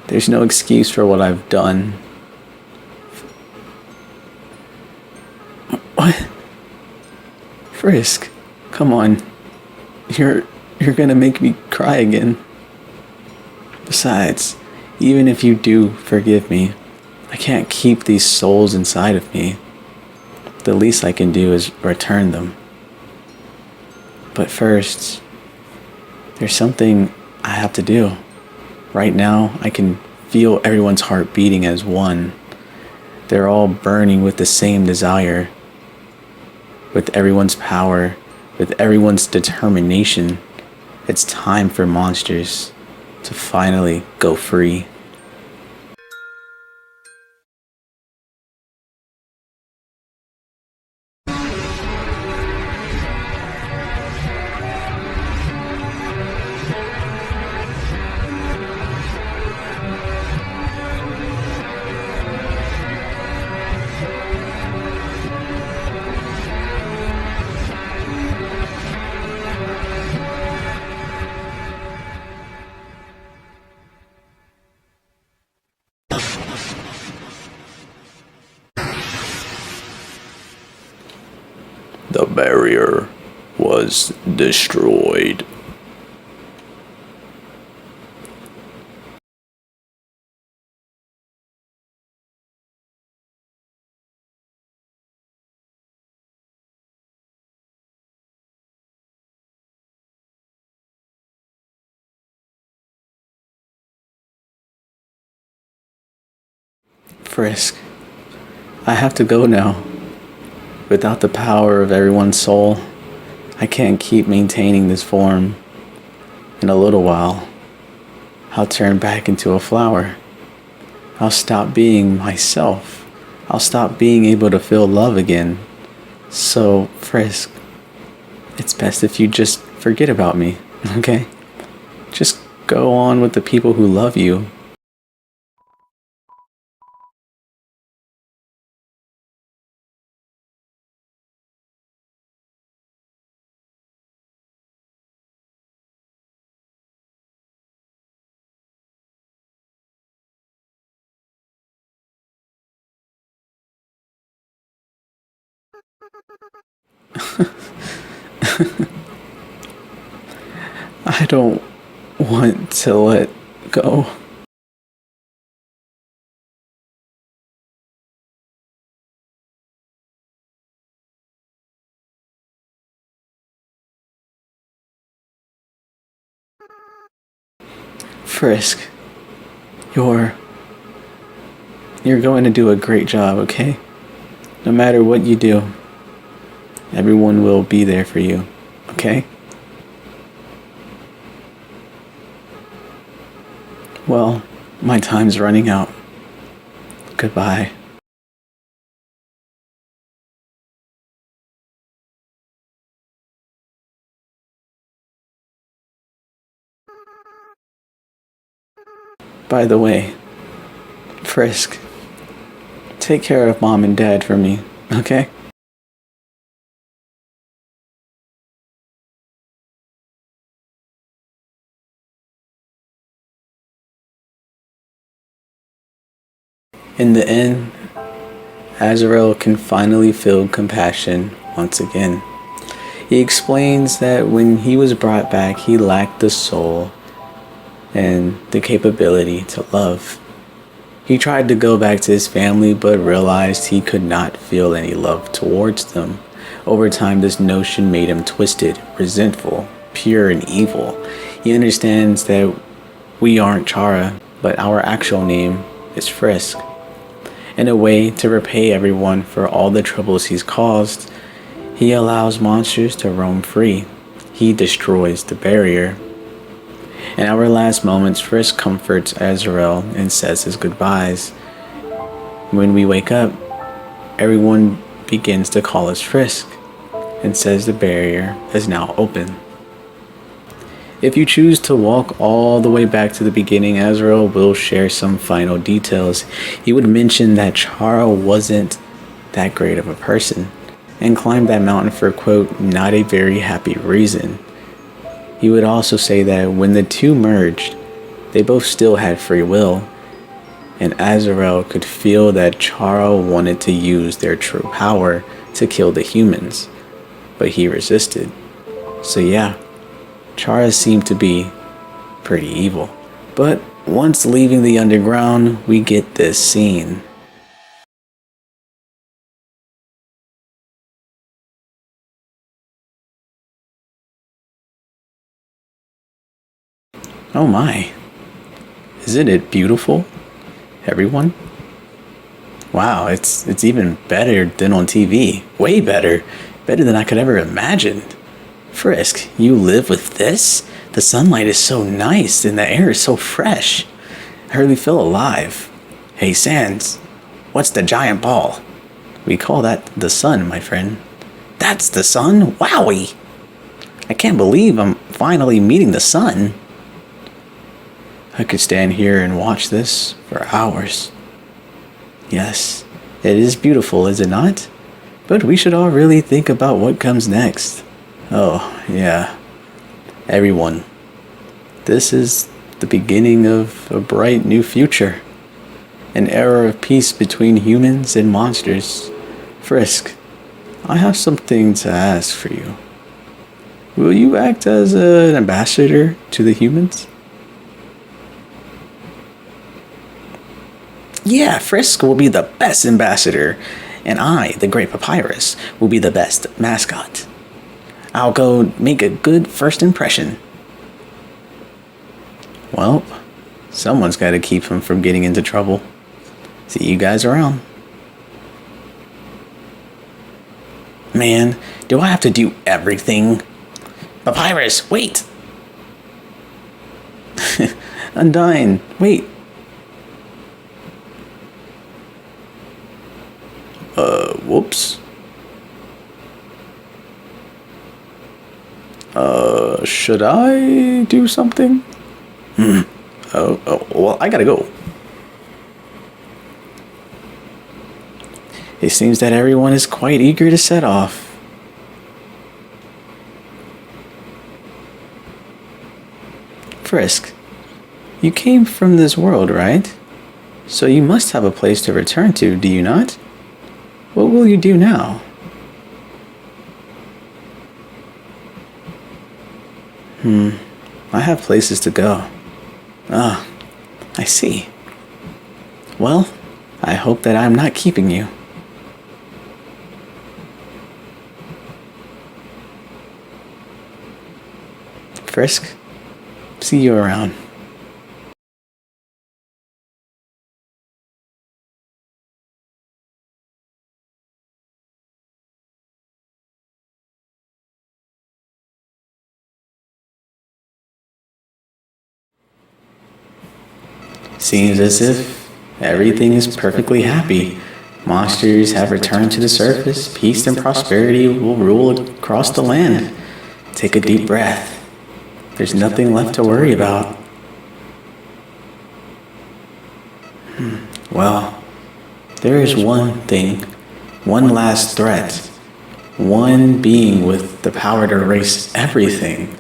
There's no excuse for what I've done. What? Frisk, come on. You're gonna make me cry again. Besides, even if you do forgive me, I can't keep these souls inside of me. The least I can do is return them. But first, there's something I have to do. Right now, I can feel everyone's heart beating as one. They're all burning with the same desire. With everyone's power, with everyone's determination, it's time for monsters to finally go free. The barrier was destroyed. Frisk, I have to go now. Without the power of everyone's soul, I can't keep maintaining this form. In a little while, I'll turn back into a flower. I'll stop being myself. I'll stop being able to feel love again. So, Frisk, it's best if you just forget about me, okay? Just go on with the people who love you. I don't want to let go. Frisk, you're going to do a great job, okay? No matter what you do, everyone will be there for you, okay? Well, my time's running out. Goodbye. By the way, Frisk, take care of Mom and Dad for me, okay? In the end, Azrael can finally feel compassion once again. He explains that when he was brought back, he lacked the soul and the capability to love. He tried to go back to his family, but realized he could not feel any love towards them. Over time, this notion made him twisted, resentful, pure, and evil. He understands that we aren't Chara, but our actual name is Frisk. In a way to repay everyone for all the troubles he's caused, he allows monsters to roam free. He destroys the barrier. In our last moments, Frisk comforts Azrael and says his goodbyes. When we wake up, everyone begins to call us Frisk and says the barrier is now open. If you choose to walk all the way back to the beginning, Azrael will share some final details. He would mention that Chara wasn't that great of a person and climbed that mountain for, quote, not a very happy reason. He would also say that when the two merged, they both still had free will, and Azrael could feel that Chara wanted to use their true power to kill the humans, but he resisted. So yeah, Chara seemed to be pretty evil. But once leaving the underground, we get this scene. Oh my. Isn't it beautiful, everyone? Wow, it's even better than on TV. Way better. Better than I could ever imagine. Frisk, you live with this? The sunlight is so nice and the air is so fresh. I really feel alive. Hey Sans, what's the giant ball? We call that the sun, my friend. That's the sun? Wowie! I can't believe I'm finally meeting the sun. I could stand here and watch this for hours. Yes, it is beautiful, is it not? But we should all really think about what comes next. Oh, yeah. Everyone, this is the beginning of a bright new future. An era of peace between humans and monsters. Frisk, I have something to ask for you. Will you act as an ambassador to the humans? Yeah, Frisk will be the best ambassador, and I, the Great Papyrus, will be the best mascot. I'll go make a good first impression. Well, someone's got to keep him from getting into trouble. See you guys around. man. Do I have to do everything? Papyrus, wait! Undyne, wait. Whoops. Should I do something? Oh, well, I gotta go. It seems that everyone is quite eager to set off. Frisk, you came from this world, right? So you must have a place to return to, do you not? What will you do now? I have places to go. Ah, I see. Well, I hope that I'm not keeping you. Frisk, see you around. Seems as if everything is perfectly happy. Monsters have returned to the surface. Peace and prosperity will rule across the land. Take a deep breath. There's nothing left to worry about. Well, there is one thing, one last threat, one being with the power to erase everything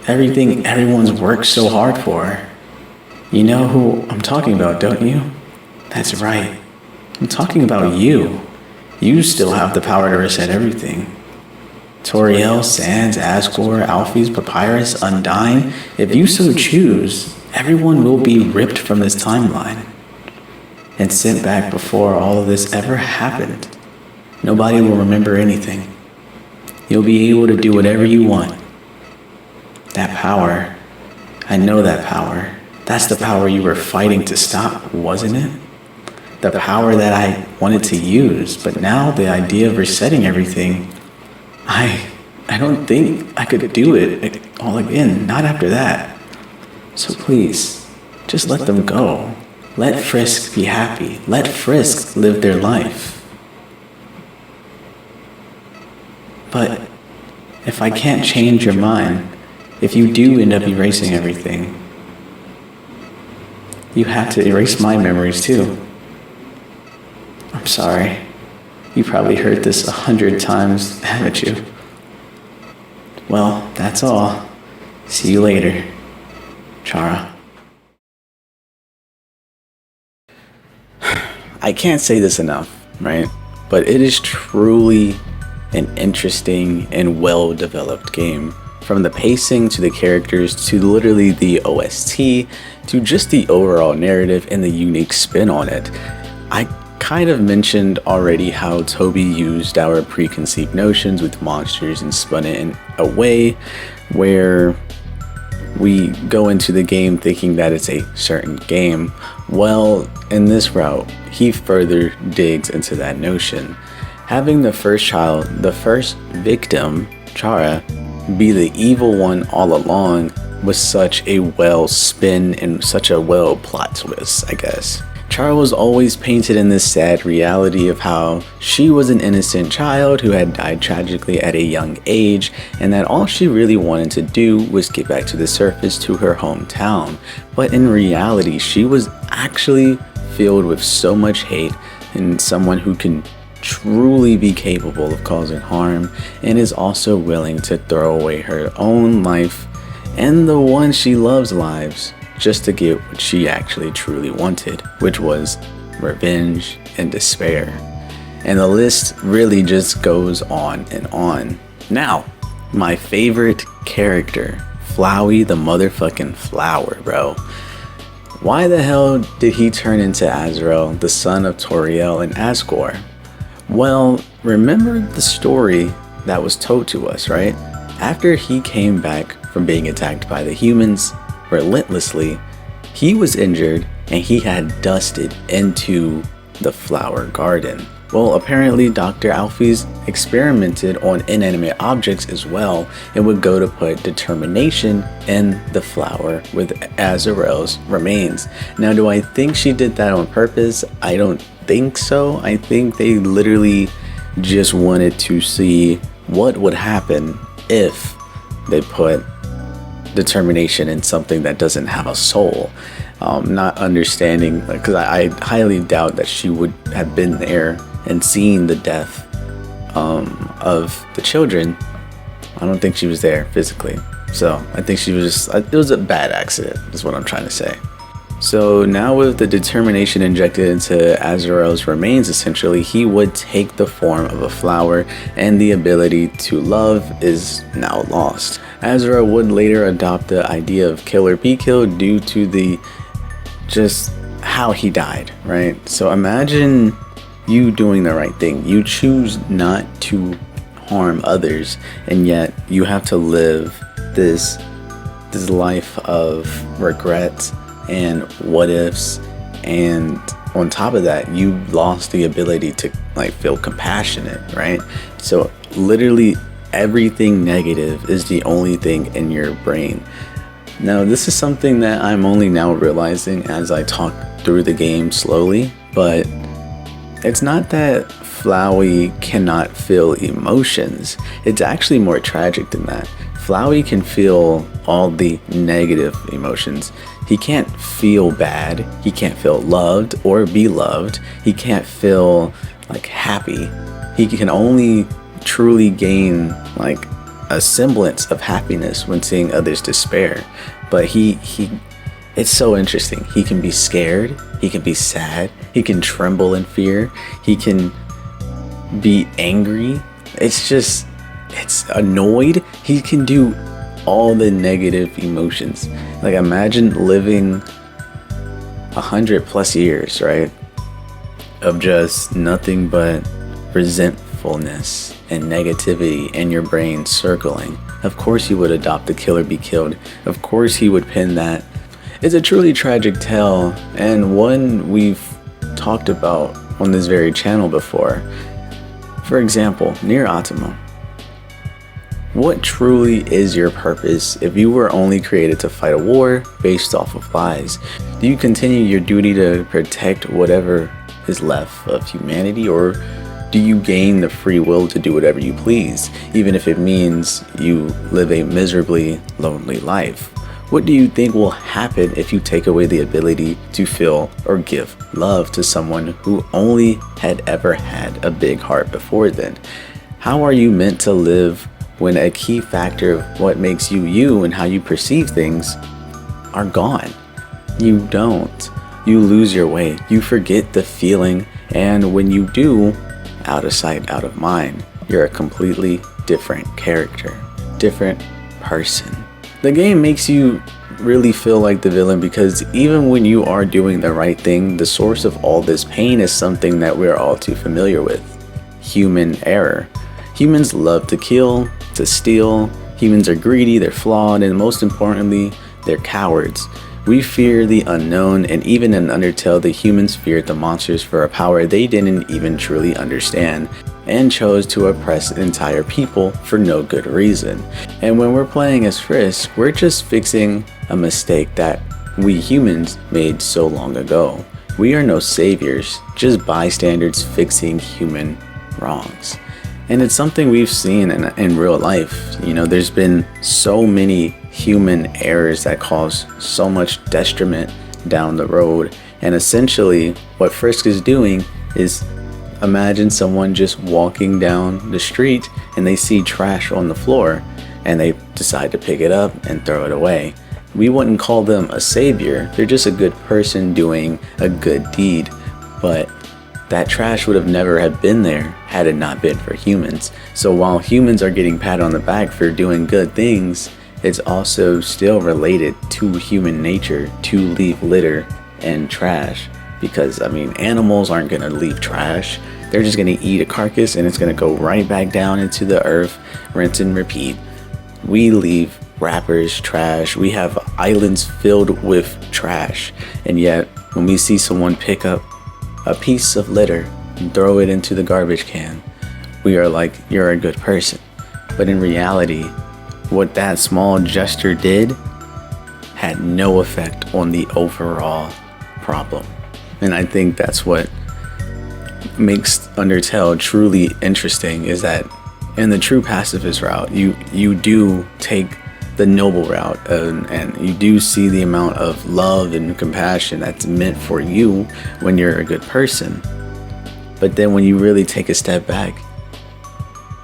everyone's worked so hard for. You know who I'm talking about, don't you? That's right. I'm talking about you. You still have the power to reset everything. Toriel, Sans, Asgore, Alphys, Papyrus, Undyne, if you so choose, everyone will be ripped from this timeline and sent back before all of this ever happened. Nobody will remember anything. You'll be able to do whatever you want. That power, I know that power. That's the power you were fighting to stop, wasn't it? The power that I wanted to use, but now the idea of resetting everything, I don't think I could do it all again, not after that. So please, just let them go. Let Frisk be happy. Let Frisk live their life. But if I can't change your mind, if you do end up erasing everything, you have to erase my memories too. I'm sorry. You probably heard this 100 times, haven't you? Well, that's all. See you later, Chara. I can't say this enough, right? But it is truly an interesting and well-developed game. From the pacing to the characters to literally the OST to just the overall narrative and the unique spin on it. I kind of mentioned already how Toby used our preconceived notions with monsters and spun it in a way where we go into the game thinking that it's a certain game. Well, in this route, he further digs into that notion. Having the first child, the first victim, Chara, be the evil one all along was such a well spin and such a well plot twist, I guess. Chara was always painted in this sad reality of how she was an innocent child who had died tragically at a young age, and that all she really wanted to do was get back to the surface to her hometown. But in reality, she was actually filled with so much hate and someone who can truly be capable of causing harm and is also willing to throw away her own life and the one she loves lives just to get what she actually truly wanted, which was revenge and despair. And the list really just goes on and on. Now, my favorite character, Flowey the motherfucking flower, bro. Why the hell did he turn into Azrael, the son of Toriel and Asgore? Well, remember the story that was told to us, right? After he came back from being attacked by the humans relentlessly, he was injured and he had dusted into the flower garden. Well, apparently Dr. Alphys experimented on inanimate objects as well and would go to put determination in the flower with Azrael's remains. Now, do I think she did that on purpose? I don't think so. I think they literally just wanted to see what would happen if they put determination in something that doesn't have a soul. Not understanding, because I highly doubt that she would have been there and seen the death of the children. I don't think she was there physically. So I think she was just, it was a bad accident is what I'm trying to say. So now with the determination injected into Azrael's remains, essentially, he would take the form of a flower and the ability to love is now lost. Azrael would later adopt the idea of kill or be killed due to the just how he died, right? So imagine you doing the right thing. You choose not to harm others, and yet you have to live this life of regret and what ifs, and on top of that you lost the ability to like feel compassionate, right? So literally everything negative is the only thing in your brain. Now this is something that I'm only now realizing as I talk through the game slowly, but it's not that Flowey cannot feel emotions. It's actually more tragic than that. Flowey can feel all the negative emotions. He can't feel bad. He can't feel loved or be loved. He can't feel like happy. He can only truly gain like a semblance of happiness when seeing others despair. But it's so interesting. He can be scared. He can be sad. He can tremble in fear. He can be angry. It's annoyed. He can do all the negative emotions. Like imagine living 100+ years, right, of just nothing but resentfulness and negativity in your brain circling. Of course you would adopt the kill or be killed. Of course he would pin that. It's a truly tragic tale, and one we've talked about on this very channel before. For example, Nier Automata. What truly is your purpose if you were only created to fight a war based off of lies? Do you continue your duty to protect whatever is left of humanity, or do you gain the free will to do whatever you please, even if it means you live a miserably lonely life? What do you think will happen if you take away the ability to feel or give love to someone who only had ever had a big heart before then? How are you meant to live when a key factor of what makes you you and how you perceive things are gone? You don't. You lose your way. You forget the feeling, and when you do, out of sight, out of mind, you're a completely different character, different person. The game makes you really feel like the villain because even when you are doing the right thing, the source of all this pain is something that we're all too familiar with: human error. Humans love to kill, to steal. Humans are greedy, they're flawed, and most importantly, they're cowards. We fear the unknown, and even in Undertale, the humans feared the monsters for a power they didn't even truly understand, and chose to oppress entire people for no good reason. And when we're playing as Frisk, we're just fixing a mistake that we humans made so long ago. We are no saviors, just bystanders fixing human wrongs. And it's something we've seen in real life. You know, there's been so many human errors that cause so much detriment down the road. And essentially what Frisk is doing is, imagine someone just walking down the street and they see trash on the floor and they decide to pick it up and throw it away. We wouldn't call them a savior. They're just a good person doing a good deed. But that trash would have never have been there had it not been for humans. So while humans are getting pat on the back for doing good things, it's also still related to human nature to leave litter and trash. Because I mean, animals aren't gonna leave trash. They're just gonna eat a carcass and it's gonna go right back down into the earth, rinse and repeat. We leave wrappers, trash. We have islands filled with trash. And yet when we see someone pick up a piece of litter and throw it into the garbage can, we are like, you're a good person. But in reality, what that small gesture did had no effect on the overall problem. And I think that's what makes Undertale truly interesting, is that in the true pacifist route, you do take the noble route, and you do see the amount of love and compassion that's meant for you when you're a good person. But then when you really take a step back,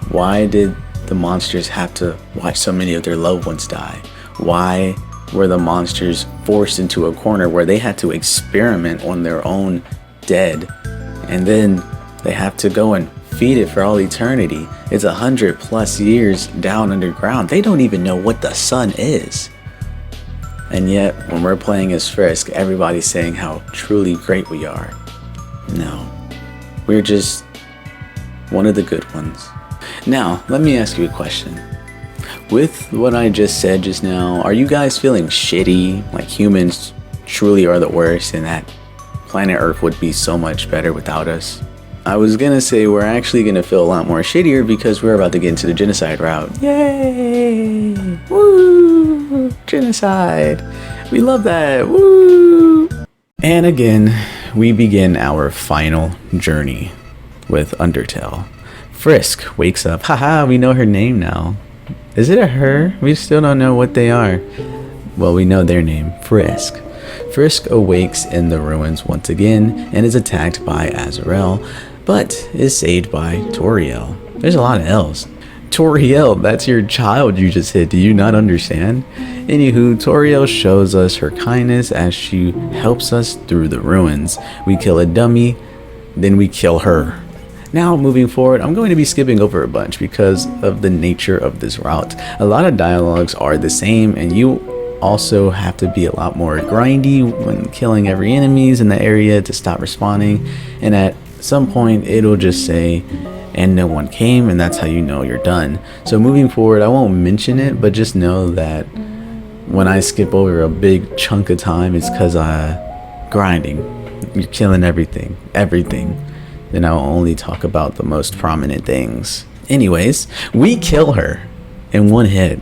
why did the monsters have to watch so many of their loved ones die? Why were the monsters forced into a corner where they had to experiment on their own dead, and then they have to go and feed it for all eternity? It's 100+ years down underground. They don't even know what the sun is. And yet, when we're playing as Frisk, everybody's saying how truly great we are. No, we're just one of the good ones. Now, let me ask you a question. With what I just said just now, are you guys feeling shitty, like humans truly are the worst and that planet Earth would be so much better without us? I was gonna say we're actually gonna feel a lot more shittier because we're about to get into the genocide route. Yay! Woo! Genocide! We love that! Woo! And again, we begin our final journey with Undertale. Frisk wakes up. Haha, we know her name now. Is it a her? We still don't know what they are. Well, we know their name, Frisk. Frisk awakes in the ruins once again and is attacked by Azrael, but is saved by Toriel. There's a lot of L's. Toriel, that's your child you just hit. Do you not understand? Anywho, Toriel shows us her kindness as she helps us through the ruins. We kill a dummy, then we kill her. Now, moving forward, I'm going to be skipping over a bunch because of the nature of this route. A lot of dialogues are the same, and you also have to be a lot more grindy when killing every enemies in the area to stop respawning. And at some point, it'll just say, and no one came, and that's how you know you're done. So moving forward, I won't mention it, but just know that when I skip over a big chunk of time, it's because grinding. You're killing everything. Then I'll only talk about the most prominent things. Anyways, we kill her in one hit.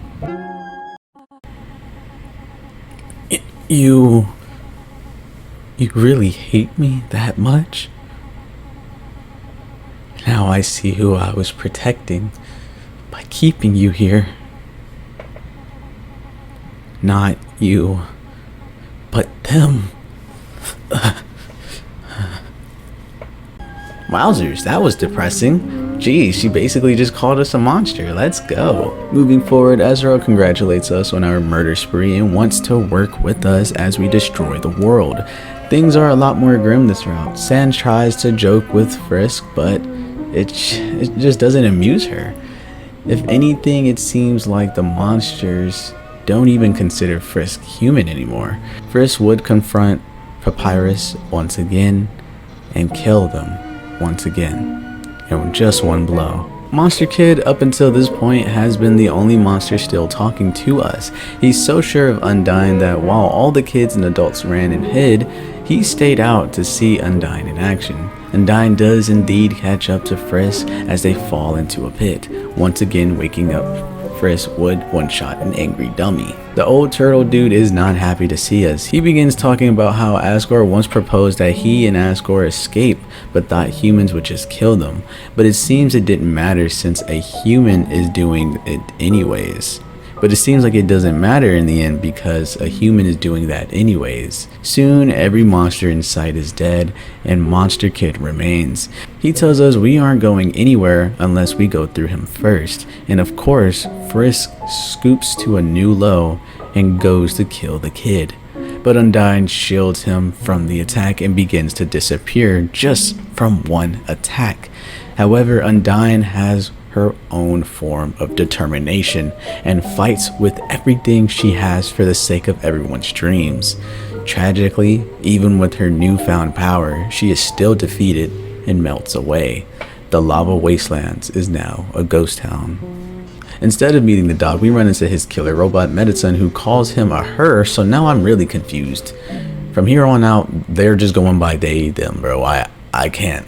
You really hate me that much? Now I see who I was protecting by keeping you here. Not you, but them. Wowzers, that was depressing. Geez, she basically just called us a monster. Let's go. Moving forward, Azrael congratulates us on our murder spree and wants to work with us as we destroy the world. Things are a lot more grim this route. Sans tries to joke with Frisk, but it just doesn't amuse her. If anything, it seems like the monsters don't even consider Frisk human anymore. Frisk would confront Papyrus once again and kill them once again, and with just one blow. Monster Kid up until this point has been the only monster still talking to us. He's so sure of Undyne that while all the kids and adults ran and hid, he stayed out to see Undyne in action. Undyne does indeed catch up to Frisk as they fall into a pit, once again waking up. Frisk would one-shot an angry dummy. The old turtle dude is not happy to see us. He begins talking about how Asgore once proposed that he and Asgore escape, but thought humans would just kill them. But it seems it didn't matter since a human is doing it anyways. But it seems like it doesn't matter in the end because a human is doing that anyways. Soon, every monster in sight is dead, and Monster Kid remains. He tells us we aren't going anywhere unless we go through him first. And of course, Frisk scoops to a new low and goes to kill the kid. But Undyne shields him from the attack and begins to disappear just from one attack. However, Undyne has her own form of determination and fights with everything she has for the sake of everyone's dreams. Tragically, even with her newfound power, she is still defeated and melts away. The lava wastelands is now a ghost town. Instead of meeting the dog, we run into his killer robot Medicine, who calls him a her, so now I'm really confused. From here on out, they're just going by they, them, bro. I can't.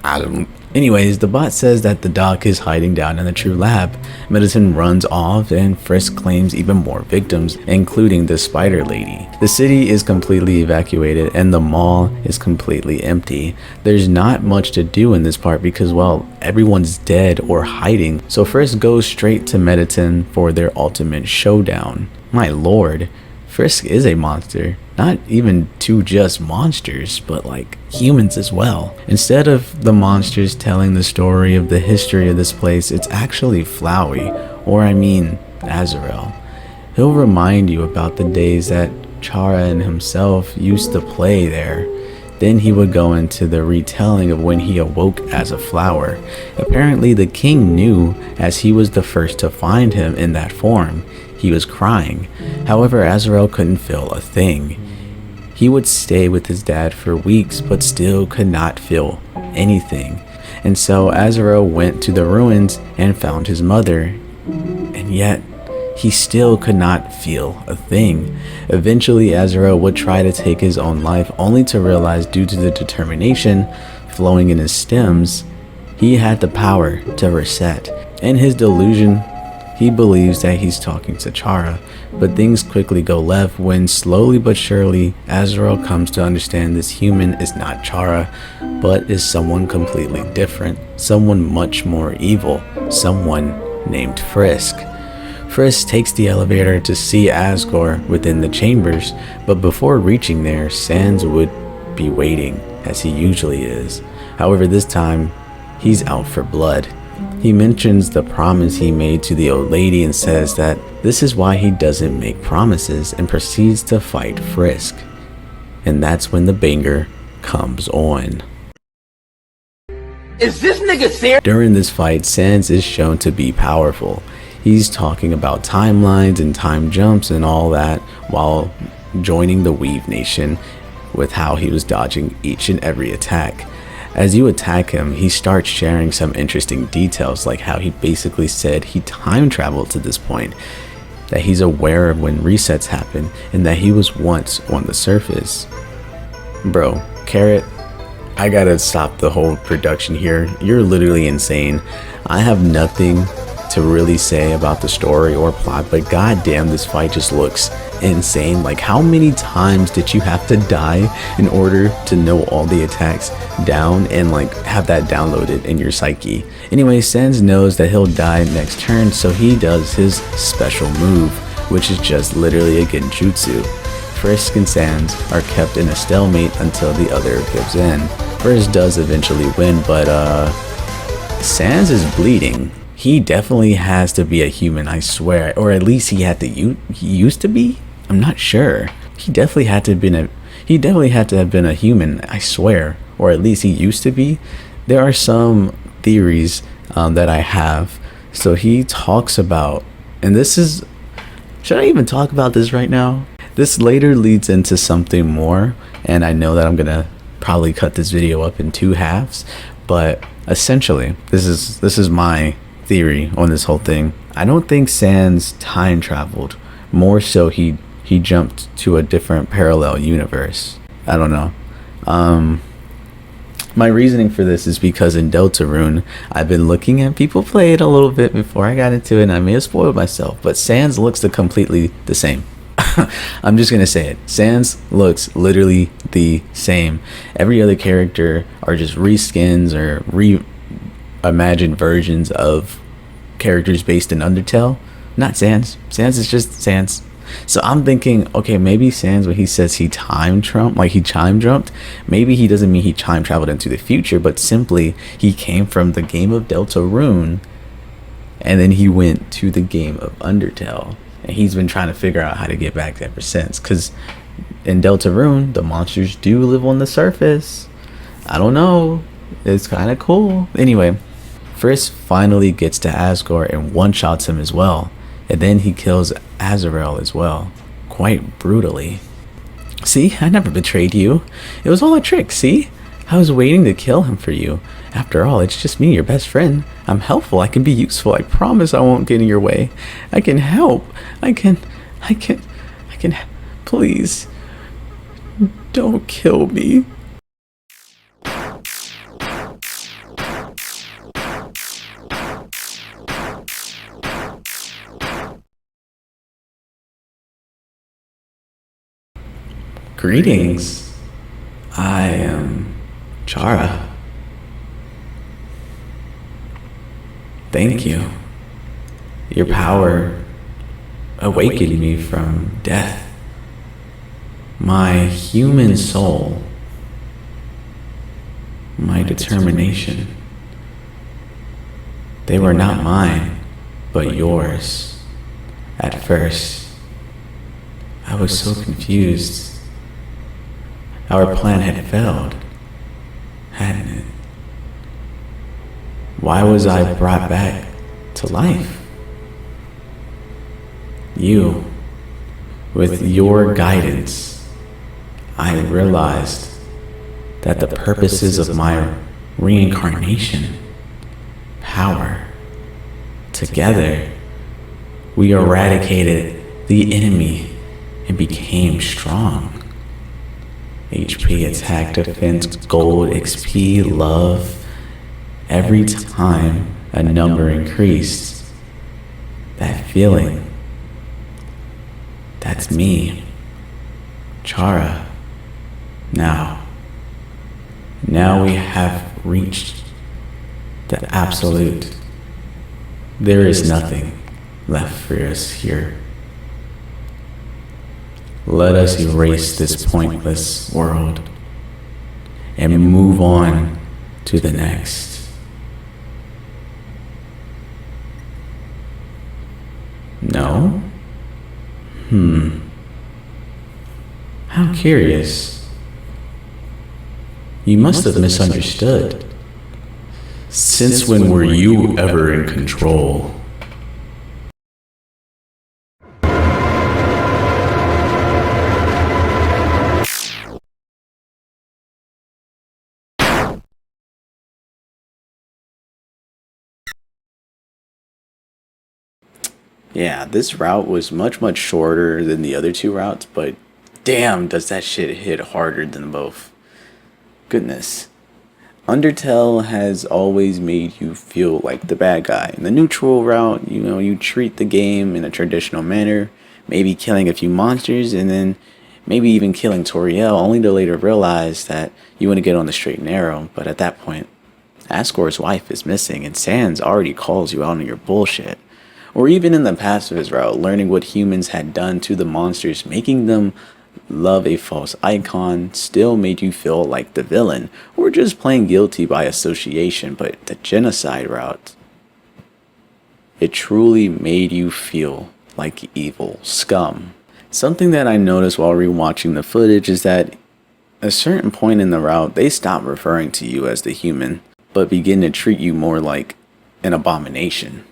I don't. Anyways, the bot says that the doc is hiding down in the true lab. Medicine runs off and Frisk claims even more victims, including the spider lady. The city is completely evacuated and the mall is completely empty. There's not much to do in this part because, well, everyone's dead or hiding. So Frisk goes straight to Medicine for their ultimate showdown. My lord, Frisk is a monster. Not even two just monsters, but like humans as well. Instead of the monsters telling the story of the history of this place, it's actually Flowey, or I mean Azrael. He'll remind you about the days that Chara and himself used to play there. Then he would go into the retelling of when he awoke as a flower. Apparently the king knew, as he was the first to find him in that form. He was crying. However, Azrael couldn't feel a thing. He would stay with his dad for weeks but still could not feel anything. And so Azrael went to the ruins and found his mother. And yet, he still could not feel a thing. Eventually, Azrael would try to take his own life, only to realize, due to the determination flowing in his stems, he had the power to reset. In his delusion, he believes that he's talking to Chara, but things quickly go left when, slowly but surely, Azrael comes to understand this human is not Chara, but is someone completely different, someone much more evil, someone named Frisk. Frisk takes the elevator to see Asgore within the chambers, but before reaching there, Sans would be waiting, as he usually is. However, this time, he's out for blood. He mentions the promise he made to the old lady and says that this is why he doesn't make promises, and proceeds to fight Frisk. And that's when the banger comes on. Is this nigga serious? During this fight, Sans is shown to be powerful. He's talking about timelines and time jumps and all that while joining the Weave Nation with how he was dodging each and every attack. As you attack him, he starts sharing some interesting details, like how he basically said he time traveled to this point, that he's aware of when resets happen, and that he was once on the surface. Bro, Carrot, I gotta stop the whole production here. You're literally insane. I have nothing to really say about the story or plot, but goddamn, this fight just looks insane. Like, how many times did you have to die in order to know all the attacks down and like have that downloaded in your psyche? Anyway, Sans knows that he'll die next turn, so he does his special move, which is just literally a genjutsu. Frisk and Sans are kept in a stalemate until the other gives in. Frisk does eventually win, but Sans is bleeding. He definitely has to be a human, I swear, or at least he had to. He used to be. I'm not sure. He definitely had to have been a human, I swear, or at least he used to be. There are some theories that I have. So he talks about, and this is. Should I even talk about this right now? This later leads into something more, and I know that I'm gonna probably cut this video up in 2 halves, but essentially, this is my theory on this whole thing. I don't think Sans time traveled. More so he jumped to a different parallel universe. I don't know. My reasoning for this is because in Deltarune, I've been looking at people play it a little bit before I got into it, and I may have spoiled myself, but Sans looks completely the same. I'm just gonna say it. Sans looks literally the same. Every other character are just reskins or reimagined versions of characters based in Undertale. Not Sans. Sans is just Sans. So I'm thinking, okay, maybe Sans, when he says he time jumped, maybe he doesn't mean he time traveled into the future, but simply he came from the game of Deltarune and then he went to the game of Undertale. And he's been trying to figure out how to get back ever since. Because in Deltarune, the monsters do live on the surface. I don't know. It's kind of cool. Anyway, Frisk finally gets to Asgore and one-shots him as well. And then he kills Azrael as well. Quite brutally. See, I never betrayed you. It was all a trick, see? I was waiting to kill him for you. After all, it's just me, your best friend. I'm helpful, I can be useful. I promise I won't get in your way. I can help. I can, please. Don't kill me. Greetings. I am Chara. Thank you. Your power awakened me from death. My human soul, my determination, they were not mine, but yours. At first, I was so confused. Our plan had failed, hadn't it? Why was I brought back to life? You, with your guidance, I realized that the purposes of my reincarnation, power, together, we eradicated the enemy and became strong. HP, attack, defense, gold, XP, love. Every time a number increased, that feeling, that's me, Chara. Now we have reached the absolute. There is nothing left for us here. Let us erase this pointless world and move on to the next. No? How curious. You must have misunderstood. Since when were you ever in control? Yeah, this route was much shorter than the other two routes, but damn, does that shit hit harder than both. Goodness. Undertale has always made you feel like the bad guy. In the neutral route, you treat the game in a traditional manner, maybe killing a few monsters, and then maybe even killing Toriel, only to later realize that you want to get on the straight and narrow, but at that point, Asgore's wife is missing, and Sans already calls you out on your bullshit. Or even in the Pacifist route, learning what humans had done to the monsters, making them love a false icon, still made you feel like the villain, or just plain guilty by association. But the Genocide route, it truly made you feel like evil scum. Something that I noticed while rewatching the footage is that at a certain point in the route, they stop referring to you as the human, but begin to treat you more like an abomination.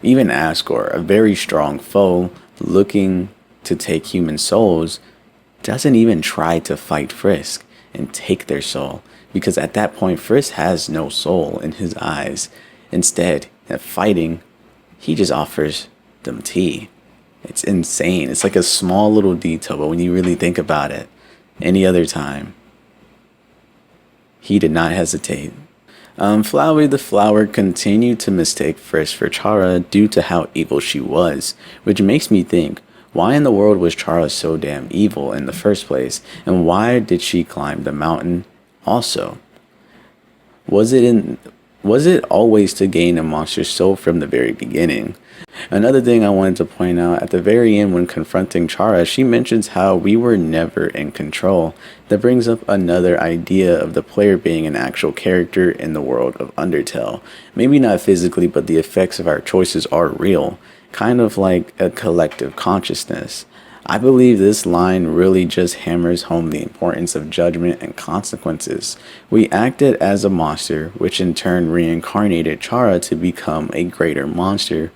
Even Asgore, a very strong foe looking to take human souls, doesn't even try to fight Frisk and take their soul, because at that point Frisk has no soul in his eyes. Instead, at fighting, he just offers them tea. It's insane. It's like a small little detail, but when you really think about it, any other time, he did not hesitate. Flowey the Flower continued to mistake Frisk for Chara due to how evil she was, which makes me think, why in the world was Chara so damn evil in the first place, and why did she climb the mountain also? Was it always to gain a monster's soul from the very beginning? Another thing I wanted to point out, at the very end when confronting Chara, she mentions how we were never in control. That brings up another idea of the player being an actual character in the world of Undertale. Maybe not physically, but the effects of our choices are real, kind of like a collective consciousness. I believe this line really just hammers home the importance of judgment and consequences. We acted as a monster, which in turn reincarnated Chara to become a greater monster,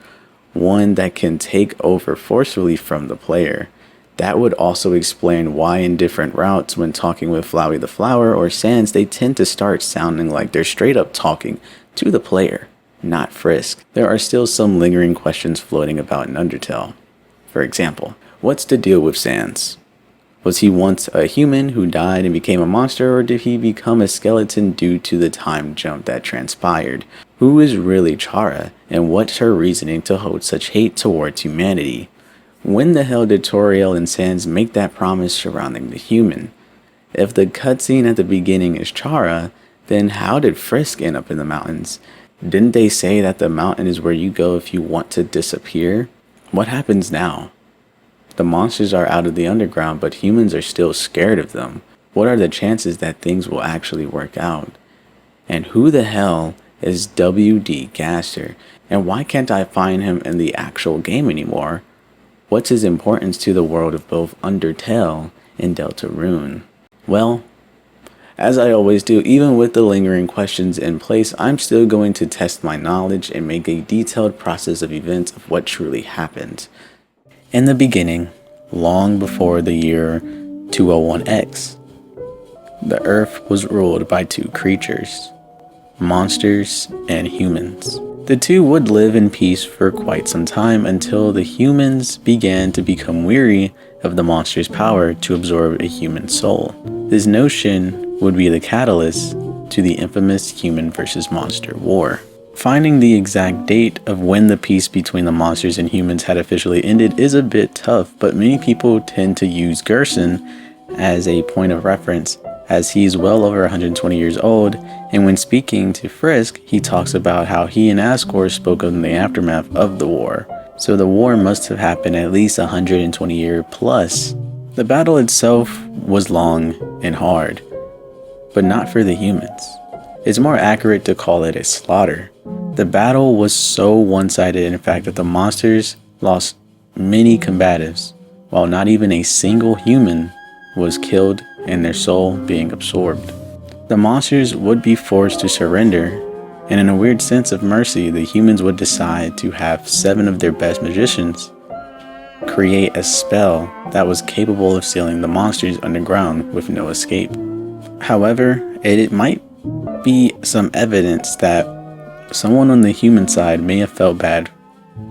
one that can take over forcefully from the player. That would also explain why in different routes, when talking with Flowey the Flower or Sans, they tend to start sounding like they're straight up talking to the player, not Frisk. There are still some lingering questions floating about in Undertale. For example, what's the deal with Sans? Was he once a human who died and became a monster, or did he become a skeleton due to the time jump that transpired? Who is really Chara, and what's her reasoning to hold such hate towards humanity? When the hell did Toriel and Sans make that promise surrounding the human? If the cutscene at the beginning is Chara, then how did Frisk end up in the mountains? Didn't they say that the mountain is where you go if you want to disappear? What happens now? The monsters are out of the underground, but humans are still scared of them. What are the chances that things will actually work out? And who the hell is W.D. Gaster? And why can't I find him in the actual game anymore? What's his importance to the world of both Undertale and Deltarune? Well, as I always do, even with the lingering questions in place, I'm still going to test my knowledge and make a detailed process of events of what truly happened. In the beginning, long before the year 201X, the Earth was ruled by two creatures, monsters and humans. The two would live in peace for quite some time until the humans began to become weary of the monster's power to absorb a human soul. This notion would be the catalyst to the infamous human versus monster war. Finding the exact date of when the peace between the monsters and humans had officially ended is a bit tough, but many people tend to use Gerson as a point of reference, as he is well over 120 years old, and when speaking to Frisk, he talks about how he and Asgore spoke in the aftermath of the war. So the war must have happened at least 120 years plus. The battle itself was long and hard, but not for the humans. It's more accurate to call it a slaughter. The battle was so one-sided, in fact, that the monsters lost many combatives, while not even a single human was killed and their soul being absorbed. The monsters would be forced to surrender, and in a weird sense of mercy, the humans would decide to have 7 of their best magicians create a spell that was capable of sealing the monsters underground with no escape. However, it might be some evidence that someone on the human side may have felt bad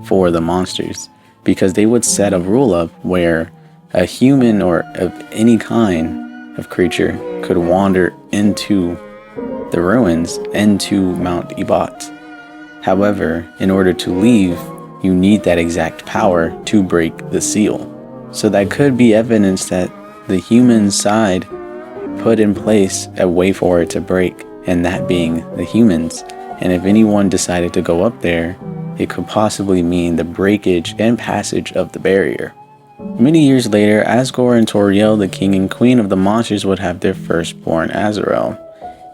for the monsters, because they would set a rule up where a human or of any kind of creature could wander into the ruins, into Mount Ibat. However, in order to leave, you need that exact power to break the seal. So that could be evidence that the human side put in place a way for it to break, and that being the humans. And if anyone decided to go up there, it could possibly mean the breakage and passage of the barrier. Many years later, Asgore and Toriel, the king and queen of the monsters, would have their firstborn, Azrael.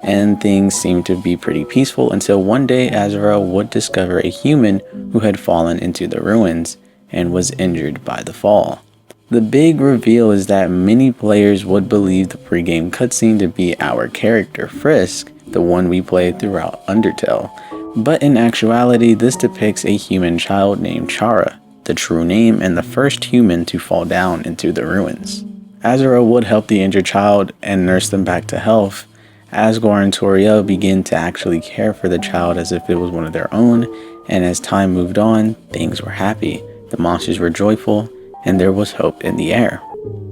And things seemed to be pretty peaceful until one day Azrael would discover a human who had fallen into the ruins and was injured by the fall. The big reveal is that many players would believe the pregame cutscene to be our character Frisk, the one we played throughout Undertale. But in actuality, this depicts a human child named Chara, the true name and the first human to fall down into the ruins. Azrael would help the injured child and nurse them back to health. Asgore and Toriel begin to actually care for the child as if it was one of their own, and as time moved on, things were happy, the monsters were joyful, and there was hope in the air.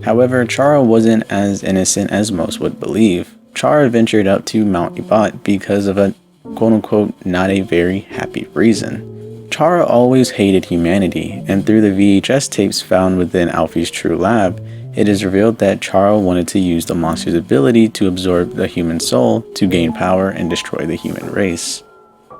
However, Chara wasn't as innocent as most would believe. Chara ventured up to Mount Ibat because of a quote-unquote not a very happy reason. Chara always hated humanity, and through the VHS tapes found within Alfie's true lab, it is revealed that Chara wanted to use the monster's ability to absorb the human soul to gain power and destroy the human race.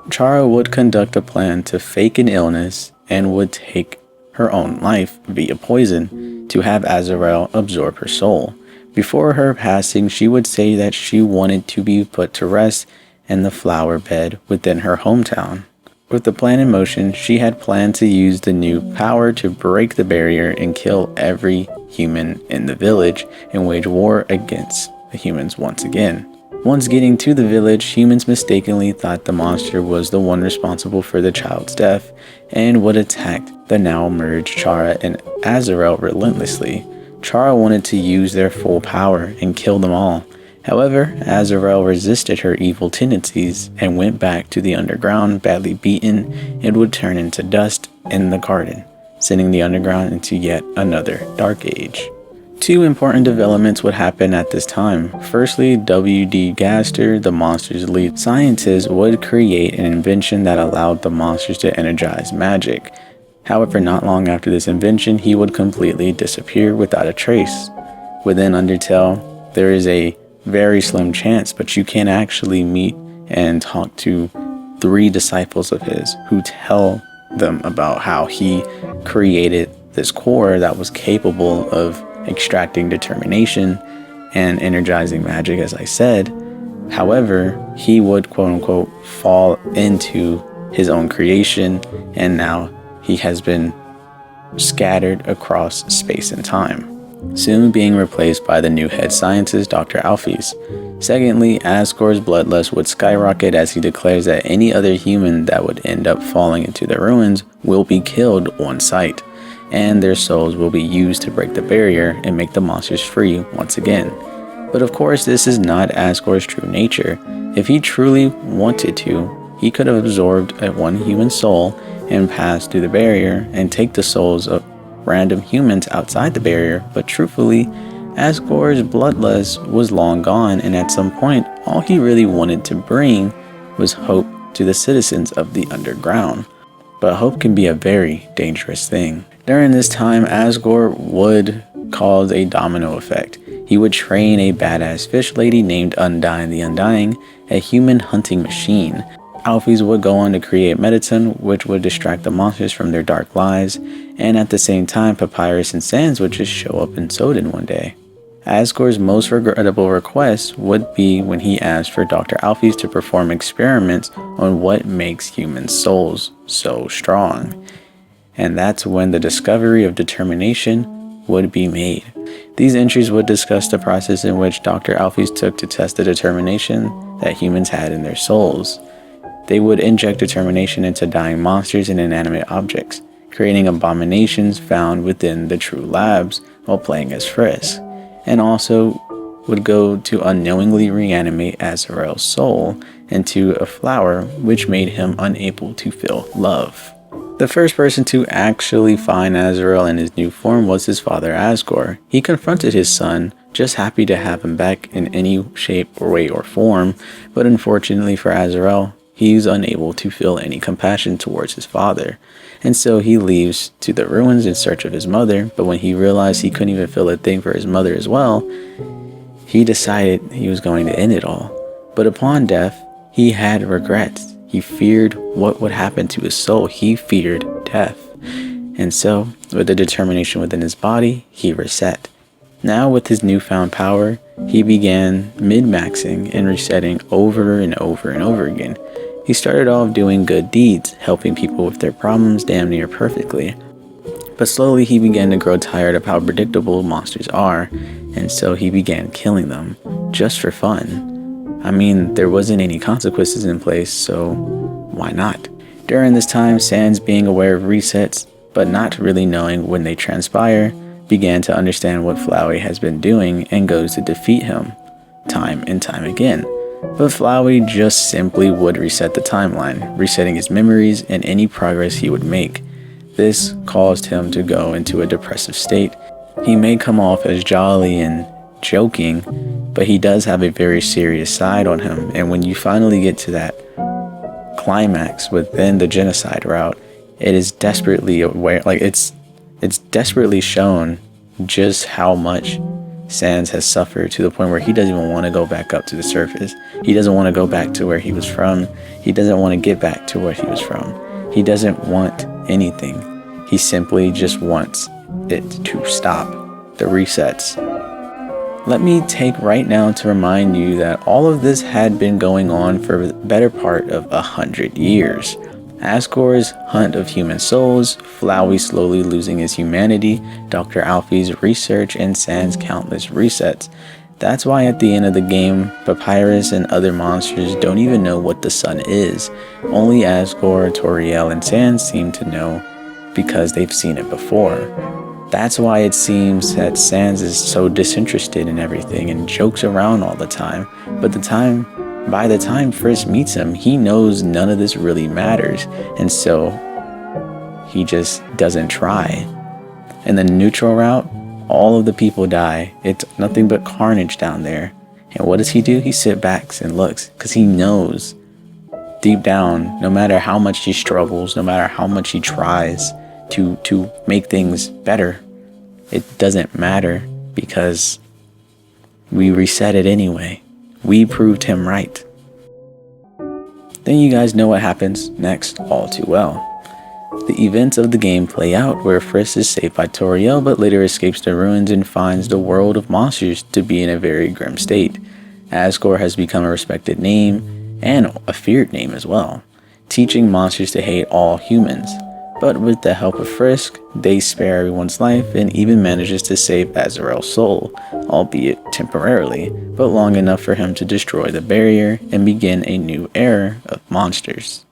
Chara would conduct a plan to fake an illness and would take her own life via poison to have Azrael absorb her soul. Before her passing, she would say that she wanted to be put to rest in the flower bed within her hometown. With the plan in motion, she had planned to use the new power to break the barrier and kill every human in the village and wage war against the humans once again. Once getting to the village, humans mistakenly thought the monster was the one responsible for the child's death and would attack the now merged Chara and Azrael relentlessly. Chara wanted to use their full power and kill them all. However, Azrael resisted her evil tendencies and went back to the underground badly beaten and would turn into dust in the garden, sending the underground into yet another dark age. Two important developments would happen at this time. Firstly, W.D. Gaster, the monster's lead scientist, would create an invention that allowed the monsters to energize magic. However, not long after this invention, he would completely disappear without a trace. Within Undertale, there is a very slim chance, but you can actually meet and talk to 3 disciples of his who tell them about how he created this core that was capable of extracting determination and energizing magic, as I said. However, he would quote unquote fall into his own creation, and now he has been scattered across space and time, soon being replaced by the new head scientist, Dr. Alphys. Secondly, Asgore's bloodlust would skyrocket as he declares that any other human that would end up falling into the ruins will be killed on sight, and their souls will be used to break the barrier and make the monsters free once again. But of course, this is not Asgore's true nature. If he truly wanted to, he could have absorbed one human soul and passed through the barrier and take the souls of random humans outside the barrier, but truthfully, Asgore's bloodlust was long gone, and at some point, all he really wanted to bring was hope to the citizens of the underground. But hope can be a very dangerous thing. During this time, Asgore would cause a domino effect. He would train a badass fish lady named Undyne the Undying, a human hunting machine. Alphys would go on to create medicine, which would distract the monsters from their dark lives, and at the same time, Papyrus and Sans would just show up in Snowdin one day. Asgore's most regrettable request would be when he asked for Dr. Alphys to perform experiments on what makes human souls so strong. And that's when the discovery of determination would be made. These entries would discuss the process in which Dr. Alphys took to test the determination that humans had in their souls. They would inject determination into dying monsters and inanimate objects, creating abominations found within the true labs while playing as Frisk, and also would go to unknowingly reanimate Azrael's soul into a flower, which made him unable to feel love. The first person to actually find Azrael in his new form was his father Asgore. He confronted his son, just happy to have him back in any shape or way or form, but unfortunately for Azrael, he's unable to feel any compassion towards his father, and so he leaves to the ruins in search of his mother. But when he realized he couldn't even feel a thing for his mother as well, he decided he was going to end it all. But upon death, he had regrets. He feared what would happen to his soul. He feared death. And so, with the determination within his body, he reset. Now with his newfound power, he began min-maxing and resetting over and over and over again. He started off doing good deeds, helping people with their problems damn near perfectly. But slowly he began to grow tired of how predictable monsters are, and so he began killing them, just for fun. I mean, there wasn't any consequences in place, so why not? During this time, Sans, being aware of resets, but not really knowing when they transpire, began to understand what Flowey has been doing and goes to defeat him, time and time again. But Flowey just simply would reset the timeline, resetting his memories and any progress he would make. This caused him to go into a depressive state. He may come off as jolly and joking, but he does have a very serious side on him, and when you finally get to that climax within the Genocide route, it is desperately aware, it's desperately shown just how much Sans has suffered, to the point where he doesn't even want to go back up to the surface. He doesn't want to go back to where he was from. He doesn't want to get back to where he was from. He doesn't want anything. He simply just wants it to stop. The resets. Let me take right now to remind you that all of this had been going on for the better part of 100 years. Asgore's hunt of human souls, Flowey slowly losing his humanity, Dr. Alphys' research, and Sans' countless resets. That's why at the end of the game, Papyrus and other monsters don't even know what the sun is. Only Asgore, Toriel, and Sans seem to know because they've seen it before. That's why it seems that Sans is so disinterested in everything and jokes around all the time. But by the time Frisk meets him, he knows none of this really matters, and so he just doesn't try. In the neutral route, all of the people die. It's nothing but carnage down there. And what does he do? He sits back and looks, because he knows deep down, no matter how much he struggles, no matter how much he tries, to make things better. It doesn't matter because we reset it anyway. We proved him right. Then you guys know what happens next all too well. The events of the game play out where Frisk is saved by Toriel but later escapes the ruins and finds the world of monsters to be in a very grim state. Asgore has become a respected name and a feared name as well, teaching monsters to hate all humans. But with the help of Frisk, they spare everyone's life and even manages to save Azrael's soul, albeit temporarily, but long enough for him to destroy the barrier and begin a new era of monsters.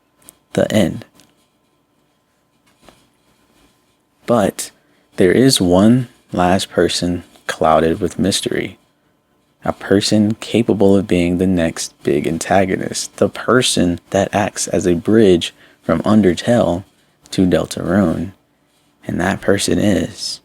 The end. But there is one last person clouded with mystery. A person capable of being the next big antagonist. The person that acts as a bridge from Undertale to Deltarune. And that person is